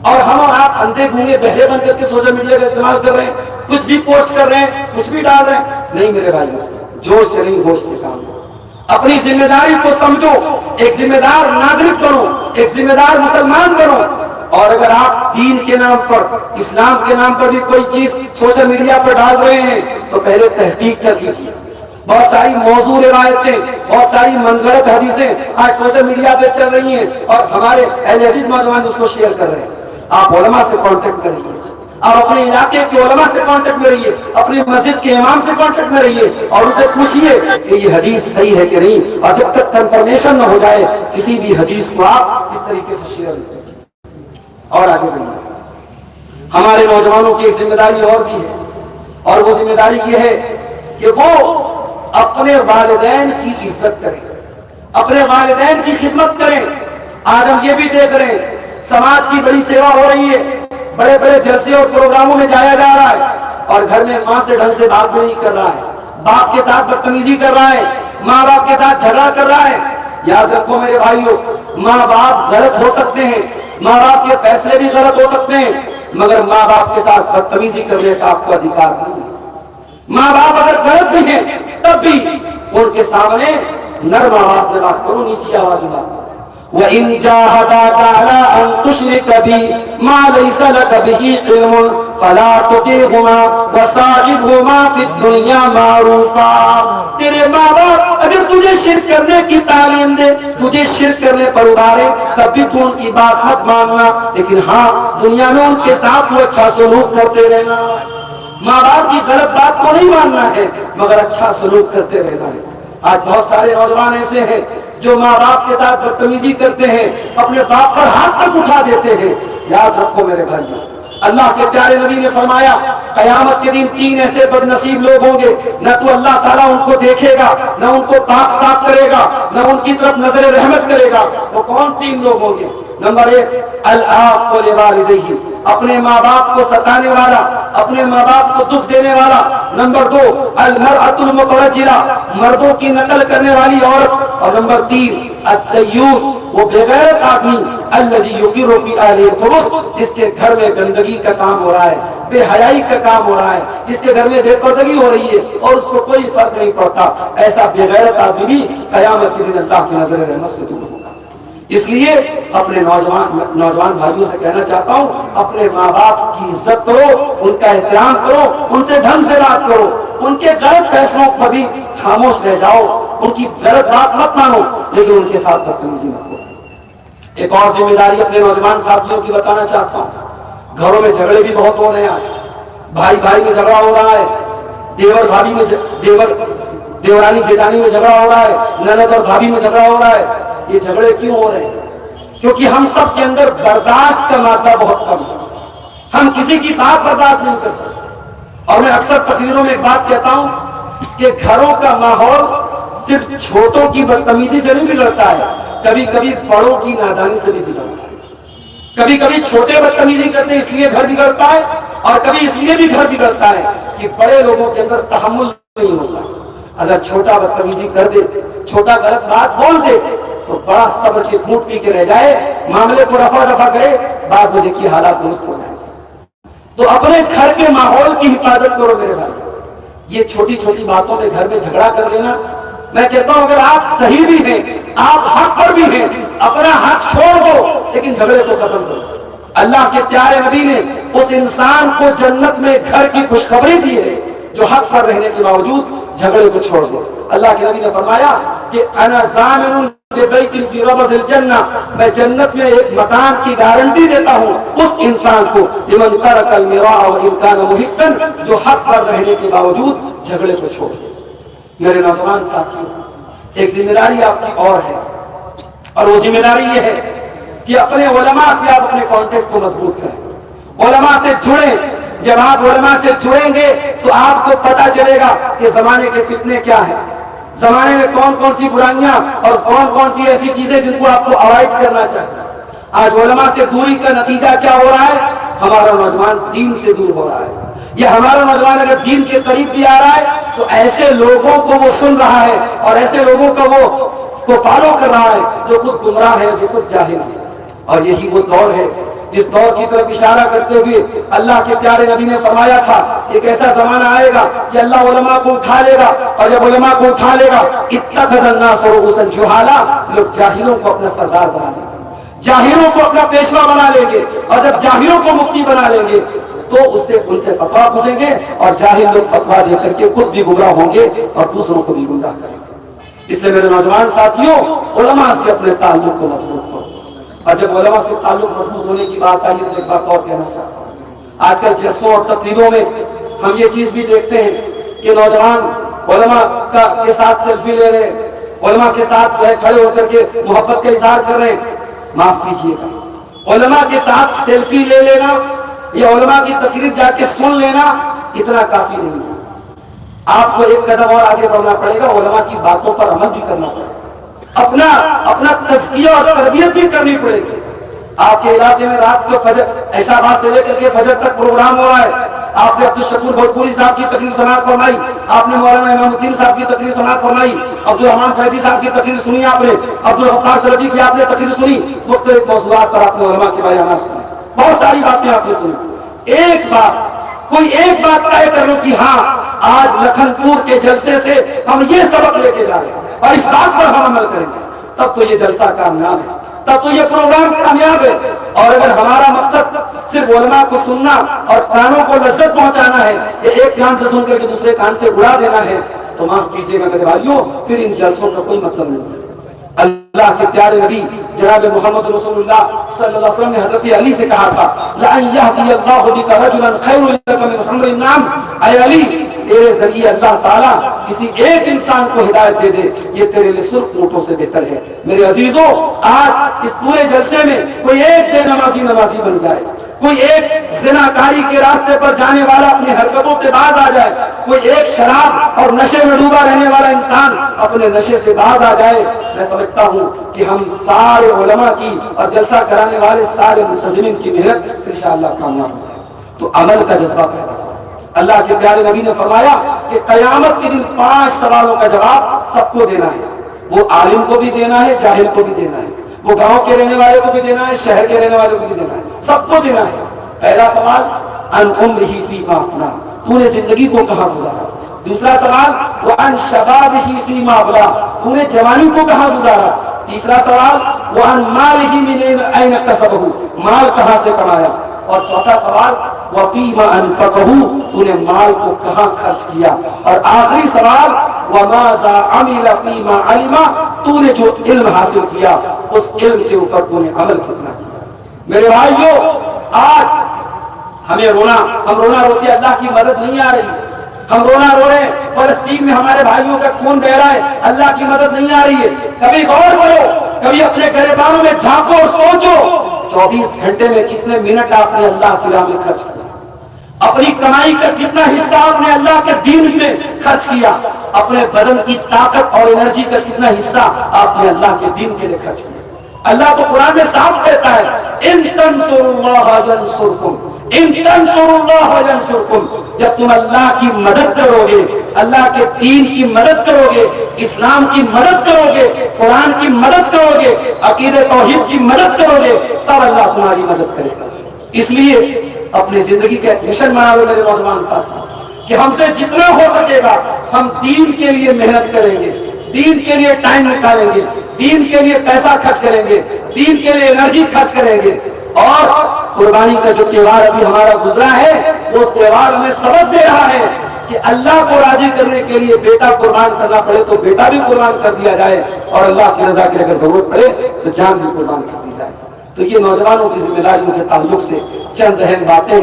اور ہم اور آپ اندھے گونگے بہرے بن کر کے سوشل میڈیا کا استعمال کر رہے ہیں، کچھ بھی پوسٹ کر رہے ہیں، کچھ بھی ڈال رہے ہیں۔ نہیں میرے بھائیو، جوش سے نہیں ہوش سے کام لو، اپنی ذمہ داری کو سمجھو، ایک ذمہ دار ناگرک بنو، ایک ذمہ دار مسلمان بنو۔ اور اگر آپ دین کے نام پر، اسلام کے نام پر بھی کوئی چیز سوشل میڈیا پر ڈال رہے ہیں تو پہلے تحقیق کر لیجیے۔ بہت ساری موضوع روایتیں، بہت ساری من گھڑت حدیثیں آج سوشل میڈیا پہ چل رہی ہیں، اور ہمارے اہل حدیث نوجوان اس کو شیئر کر رہے ہیں۔ آپ علماء سے کانٹیکٹ کریے، آپ اپنے علاقے کے علماء سے کانٹیکٹ میں رہیے، اپنی مسجد کے امام سے کانٹیکٹ میں رہیے، اور ان سے پوچھیے کہ یہ حدیث صحیح ہے کہ نہیں، اور جب تک کنفرمیشن نہ ہو جائے کسی بھی حدیث کو آپ اس طریقے سے شیئر نہیں کیجیے۔ اور آگے بڑھیے۔ ہمارے نوجوانوں کی ذمہ داری اور بھی ہے، اور وہ ذمہ داری یہ ہے کہ وہ اپنے والدین کی عزت کریں، اپنے والدین کی خدمت کریں۔ آج ہم یہ بھی دیکھ رہے ہیں سماج کی بڑی سیوا ہو رہی ہے، بڑے بڑے جلسے اور پروگراموں میں جایا جا رہا ہے، اور گھر میں ماں سے ڈھنگ سے بات بھی نہیں کر رہا ہے، باپ کے ساتھ بدتمیزی کر رہا ہے، ماں باپ کے ساتھ جھگڑا کر رہا ہے۔ یاد رکھو میرے بھائیو، ماں باپ غلط ہو سکتے ہیں، ماں باپ کے فیصلے بھی غلط ہو سکتے ہیں، مگر ماں باپ کے ساتھ بدتمیزی کرنے کا آپ کو ادھیکار نہیں ہے۔ ماں باپ اگر غلط بھی ہیں تب بھی ان کے سامنے نرم آواز میں بات کرو، نیچی آواز میں بات کرو۔ وَإِن جَاهَدَاكَ عَلَىٰ أَن تُشْرِكَ بِي مَا لَيْسَ لَكَ بِهِ عِلْمٌ فَلَا تُطِعْهُمَا وَصَاحِبْهُمَا فِي الدُّنْيَا مَعْرُوفًا۔ تیرے ماں باپ اگر تجھے شرک کرنے کی تعلیم دے، تجھے شرک کرنے پر ابھارے، تب بھی تو ان کی بات مت ماننا، لیکن ہاں دنیا میں ان کے ساتھ تو اچھا سلوک کرتے رہنا۔ ماں باپ کی غلط بات کو نہیں ماننا ہے، مگر اچھا سلوک کرتے رہنا ہے۔ آج بہت سارے نوجوان ایسے ہیں جو ماں باپ کے ساتھ بدتمیزی کرتے ہیں، اپنے باپ پر ہاتھ تک اٹھا دیتے ہیں۔ یاد رکھو میرے بھائیو، اللہ کے پیارے نبی نے فرمایا قیامت کے دن 3 ایسے بد نصیب لوگ ہوں گے، نہ تو اللہ تعالیٰ ان کو دیکھے گا، نہ ان کو پاک صاف کرے گا، نہ ان کی طرف نظر رحمت کرے گا۔ وہ کون 3 لوگ ہوں گے؟ نمبر 1 العاق لوالدیہ، اپنے ماں باپ کو ستانے والا، اپنے ماں باپ کو دکھ دینے والا۔ نمبر 2 المرأۃ المترجلہ، مردوں کی نقل کرنے والی عورت۔ اور نمبر 3 الدیوث، وہ بغیرت آدمی، الذی یقر فی اہلہ الخبث، جس کے گھر میں گندگی کا کام ہو رہا ہے، بے حیائی کا کام ہو رہا ہے، جس کے گھر میں بے پردگی ہو رہی ہے اور اس کو کوئی فرق نہیں پڑتا۔ ایسا بغیرت آدمی بھی قیامت کے دن اللہ کی نظر رحمت سے دور ہوگا۔ اس لیے اپنے نوجوان بھائیوں سے کہنا چاہتا ہوں، اپنے ماں باپ کی عزت کرو، ان کا احترام کرو، ان سے ڈھنگ سے بات کرو، ان کے غلط فیصلوں پر بھی خاموش رہ جاؤ، ان کی غلط بات مت مانو، لیکن ان کے ساتھ بدتمیزی مت کرو۔ ایک اور ذمہ داری اپنے نوجوان ساتھیوں کی بتانا چاہتا ہوں، گھروں میں جھگڑے بھی بہت ہو رہے ہیں آج، بھائی بھائی میں جھگڑا ہو رہا ہے، دیور بھابھی میں دیورانی جیٹانی میں جھگڑا ہو رہا ہے، نند اور بھابھی میں جھگڑا ہو رہا ہے۔ یہ جھگڑے کیوں ہو رہے ہیں؟ کیونکہ ہم سب کے اندر برداشت کا مادہ بہت کم ہے، ہم کسی کی بات برداشت نہیں کر سکتے۔ اور میں اکثر تقریروں میں ایک بات کہتا ہوں کہ گھروں کا ماحول صرف چھوٹوں کی بدتمیزی سے نہیں بگڑتا ہے، کبھی کبھی بڑوں کی نادانی سے بھی بگڑتا ہے۔ کبھی کبھی چھوٹے بدتمیزی کرتے اس لیے گھر بگڑتا ہے، اور کبھی اس لیے بھی گھر بگڑتا ہے کہ بڑے لوگوں کے اندر تحمل نہیں ہوتا. اگر چھوٹا بدتمیزی کر دے, چھوٹا غلط بات بول دے, تو بڑا صبر کے گھونٹ پی کے رہ جائے, معاملے کو رفع دفع کرے, بعد میں دیکھیے حالات درست ہو جائیں. تو اپنے گھر کے ماحول کی حفاظت کرو میرے بھائی. یہ چھوٹی چھوٹی باتوں میں گھر میں جھگڑا کر لینا, میں کہتا ہوں اگر آپ صحیح بھی ہیں, آپ حق پر بھی ہیں, اپنا حق چھوڑ دو, لیکن جھگڑے کو ختم کرو. اللہ کے پیارے نبی نے اس انسان کو جنت میں گھر کی خوشخبری دی ہے جو حق پر رہنے کے باوجود جھگڑے کو چھوڑ دے. اللہ کے نبی نے فرمایا کہ انا ضامن ببیت فی ربض الجنہ, میں جنت میں ایک مکان کی گارنٹی دیتا ہوں اس انسان کو, لمن ترک المراء وان کان محقا, جو حق پر رہنے کے باوجود جھگڑے کو چھوڑ دے. میرے نوجوان ساتھیوں, ایک ذمہ داری آپ کی اور ہے, اور وہ ذمہ داری یہ ہے کہ اپنے علماء سے آپ اپنے کانٹیکٹ کو مضبوط کریں, علماء سے جڑیں. جب آپ علماء سے جڑیں گے تو آپ کو پتا چلے گا کہ زمانے کے فتنے کیا ہیں, زمانے میں کون کون سی برائیاں اور کون کون سی ایسی چیزیں جن کو آپ کو اوائڈ کرنا چاہیے. آج علماء سے دوری کا نتیجہ کیا ہو رہا ہے؟ ہمارا نوجوان دین سے دور ہو رہا ہے. یہ ہمارا نوجوان اگر دین کے قریب بھی آ رہا ہے تو ایسے لوگوں کو وہ سن رہا ہے اور ایسے لوگوں کا وہ فالو کر رہا ہے جو خود گمراہ ہے, جو خود جاہل ہے. اور یہی وہ دور ہے جس دور کی طرف اشارہ کرتے ہوئے اللہ کے پیارے نبی نے فرمایا تھا ایک ایسا زمانہ آئے گا کہ اللہ علماء کو اٹھا لے گا, اور جب علماء کو اٹھا لے گا اتخذ الناس رؤوسا جہالا, لوگ جاہلوں کو اپنا سردار بنا لیں گے, جاہلوں کو اپنا پیشوا بنا لیں گے, اور جب جاہلوں کو مفتی بنا لیں گے تو ان سے فتوا پوچھیں گے, اور جاہل لوگ فتوا دے کر کے خود بھی گمراہ ہوں گے اور دوسروں کو بھی گمراہ کریں گے. اس لیے میرے نوجوان ساتھیوں, علماء سے اپنے تعلق کو مضبوط کرو. اور جب علماء سے تعلق مضبوط ہونے کی بات آئی تو ایک بات اور کہنا چاہتا ہوں. آج کل جلسوں اور تقریروں میں ہم یہ چیز بھی دیکھتے ہیں کہ نوجوان علماء کے ساتھ سیلفی لے رہے ہیں, علماء کے ساتھ جو ہے کھڑے ہو کر کے محبت کا اظہار کر رہے ہیں. معاف کیجیے گا, علماء کے ساتھ سیلفی لے لینا یا علماء کی تقریر جا کے سن لینا اتنا کافی نہیں ہے. آپ کو ایک قدم اور آگے بڑھنا پڑے گا, علماء کی باتوں پر عمل بھی کرنا پڑے گا, اپنا تزکیہ اور تربیت بھی کرنی پڑے گی. آپ کے علاقے میں رات کو فجر عشاء بعد سے لے کر کے فجر تک پروگرام ہو رہا ہے. آپ نے عبدالشکور بھوجپوری صاحب کی تقریر سماعت فرمائی, آپ نے مولانا امام الدین صاحب کی تقریر سماعت فرمائی, عبدالرحمان فیضی صاحب کی تقریر سنی, آپ نے عبدالغفار سلفی کی آپ نے تقریر سنی, مختلف موضوعات پر آپ نے علماء کے بیانات سنے, بہت ساری باتیں آپ نے سنی. ایک بات طے کر لو کہ ہاں آج لکھن پور کے جلسے سے ہم یہ سبق لے کے جا رہے ہیں اور اس بات پر ہم عمل کریں گے, تب تو یہ جلسہ کامیاب ہے, تب تو یہ پروگرام کامیاب ہے. اور اگر ہمارا مقصد صرف علماء کو سننا اور کانوں کو لذت پہنچانا ہے یا ایک کان سے سن کر کے دوسرے کان سے اڑا دینا ہے تو معاف کیجیے گا میرے بھائیوں, پھر ان جلسوں کا کوئی مطلب نہیں ہے. اللہ کے پیارے نبی جناب محمد رسول اللہ صلی اللہ علیہ وسلم نے حضرت علی سے کہا تھا لَأَن يَهْدِيَ اللَّهُ بِكَ رَجُلًا خَيْرٌ لَكَ مِنْ حُمْرِ النَّعَمِ. اے علی, تیرے ذریعے اللہ تعالیٰ کسی ایک انسان کو ہدایت دے دے, یہ تیرے لیے سرخ اونٹوں سے بہتر ہے. میرے عزیزوں, آج اس پورے جلسے میں کوئی ایک بے نمازی بن جائے, کوئی ایک زناکاری کے راستے پر جانے والا اپنی حرکتوں سے باز آ جائے, کوئی ایک شراب اور نشے میں ڈوبا رہنے والا انسان اپنے نشے سے باز آ جائے, میں سمجھتا ہوں کہ ہم سارے علماء کی اور جلسہ کرانے والے سارے منتظمین کی محنت انشاءاللہ کامیاب ہو جائے. تو عمل کا جذبہ پیدا کرو. اللہ کے پیارے نبی نے فرمایا کہ قیامت کے دن 5 سوالوں کا جواب سب کو دینا ہے. وہ عالم کو بھی دینا ہے, جاہل کو بھی دینا ہے, وہ گاؤں کے رہنے والے کو بھی دینا ہے, شہر کے رہنے والے کو بھی دینا ہے, سب کو دینا ہے. پہلا سوال ان عمرہ فیما افنا, تو نے زندگی کو کہاں گزارا. دوسرا سوال وان شبابہ فیما ابلا, تو نے جوانی کو کہاں گزارا. تیسرا سوال وان مالہ من این اکتسبہ, مال کہاں سے کمایا. اور چوتھا سوال وفیما انفقہ, تو نے مال کو کہاں خرچ کیا. اور آخری سوال وماذا عمل فیما علم, تو نے جو علم حاصل کیا اس علم کے اوپر تو نے عمل کتنا کیا. میرے بھائیوں, آج ہمیں ہم رونا روتے, اللہ کی مدد نہیں آ رہی. ہم رونا رو رہے ہیں, فلسطین میں ہمارے بھائیوں کا خون بہ رہا ہے, اللہ کی مدد نہیں آ رہی ہے. کبھی غور کرو, کبھی اپنے گریبانوں میں جھانکو اور سوچو 24 گھنٹے میں کتنے منٹ آپ نے اللہ کی راہ میں خرچ کیا. اپنی کمائی کا کتنا حصہ آپ نے اللہ کے دین میں خرچ کیا. اپنے بدن کی طاقت اور انرجی کا کتنا حصہ آپ نے اللہ کے دین کے لیے خرچ کیا. اللہ تو قرآن میں صاف کہتا ہے ان تنصروا اللہ ینصرکم, ان تنصروا اللہ ینصرکم، جب تم اللہ کی مدد کرو گے، اللہ کے دین کی مدد کرو گے، اسلام کی مدد کرو گے، قرآن کی مدد کرو گے، عقیدہ توحید کی مدد کرو گے، تب اللہ تمہاری مدد کرے گا۔ اس لیے اپنی زندگی کا ایک مشن بنا لو میرے نوجوان ساتھی، کہ ہم سے جتنا ہو سکے گا ہم دین کے لیے محنت کریں گے، دین کے لیے ٹائم نکالیں گے، دین کے لیے پیسہ خرچ کریں گے، دین کے لیے انرجی خرچ کریں گے۔ اور قربانی کا جو تہوار ابھی ہمارا گزرا ہے، وہ تہوار ہمیں سبق دے رہا ہے کہ اللہ کو راضی کرنے کے لیے بیٹا قربان کرنا پڑے تو بیٹا بھی قربان کر دیا جائے، اور اللہ کی رضا کی اگر ضرورت پڑے تو جان بھی قربان کر دی جائے۔ تو یہ نوجوانوں کی ذمہ داریوں کے تعلق سے چند اہم باتیں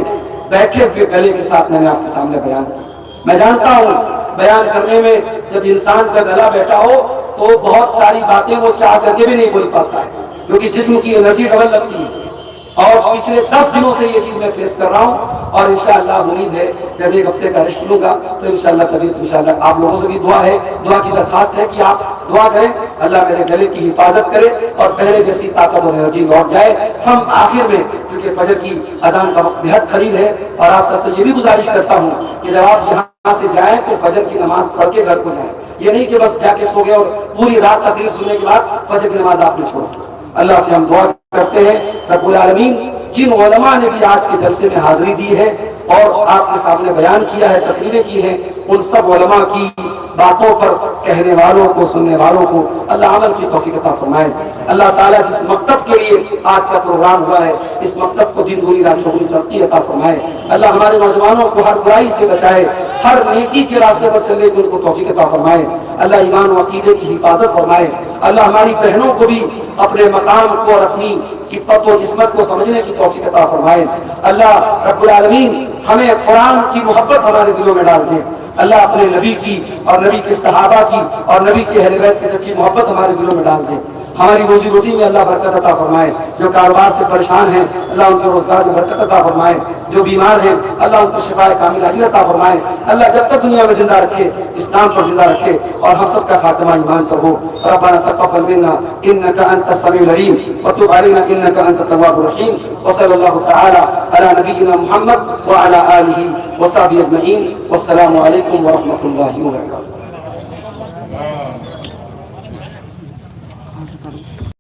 بیٹھے ہوئے گلے کے ساتھ میں نے آپ کے سامنے بیان کی۔ میں جانتا ہوں بیان کرنے میں جب انسان کا گلا بیٹھا ہو تو بہت ساری باتیں وہ چاہ کر کے بھی نہیں بول پاتا ہے، کیونکہ جسم کی انرجی ڈبل لگتی ہے۔ اور پچھلے 10 دنوں سے یہ چیز میں فیس کر رہا ہوں، اور انشاءاللہ امید ہے جب ایک ہفتے کا ریسٹ لوں گا تو انشاءاللہ طبیعت انشاءاللہ آپ لوگوں سے بھی دعا ہے، دعا کی درخواست ہے کہ آپ دعا کریں، اللہ میرے گلے کی حفاظت کرے اور پہلے جیسی طاقت اور انرجی لوٹ جائے۔ ہم آخر میں کیونکہ فجر کی اذان کا وقت بہت قریب ہے، اور آپ سب سے یہ بھی گزارش کرتا ہوں کہ جب آپ یہاں سے جائیں تو فجر کی نماز پڑھ کے گھر کو جائیں، یہ نہیں کہ بس جا کے سو گئے اور پوری رات تقریر سننے کے بعد فجر کی نماز آپ نے چھوڑ دی۔ اللہ سے ہم دعا کرتے ہیں رب العالمین جن علماء نے بھی آج کے جلسے میں حاضری دی ہے اور آپ کے سامنے بیان کیا ہے، تقریریں کی ہیں، ان سب علماء کی باتوں پر کہنے والوں کو، سننے والوں کو اللہ عمل کی توفیق عطا فرمائے۔ اللہ تعالیٰ جس مکتب کے لیے آج کا پروگرام ہوا ہے، اس مکتب کو دن دوری رات چوگنی ترقی عطا فرمائے۔ اللہ ہمارے نوجوانوں کو ہر برائی سے بچائے، ہر نیکی کے راستے پر چلنے کی ان کو توفیق عطا فرمائے۔ اللہ ایمان و عقیدے کی حفاظت فرمائے۔ اللہ ہماری بہنوں کو بھی اپنے مقام کو اور اپنی عفت و عصمت کو سمجھنے کی توفیق عطا فرمائے۔ اللہ رب العالمین ہمیں قرآن کی محبت ہمارے دلوں میں ڈال دے۔ اللہ اپنے نبی کی اور نبی کے صحابہ کی اور نبی کے اہل بیت کی سچی محبت ہمارے دلوں میں ڈال دے۔ ہماری روزی روٹی میں اللہ برکت عطا فرمائے۔ جو کاروبار سے پریشان ہیں اللہ ان کے روزگار میں برکت عطا فرمائے۔ جو بیمار ہیں اللہ ان کو شفاء کامل عاجل عطا فرمائے۔ اللہ جب تک دنیا میں زندہ رکھے اسلام پر زندہ رکھے اور ہم سب کا خاتمہ ایمان پر ہو۔ ربنا تقبل منا انك انت السميع العليم وتب علينا انك انت التواب الرحيم وصلى الله تعالى على نبينا محمد وعلى اله وصحبه اجمعين والسلام عليكم ورحمة الله وبركاته۔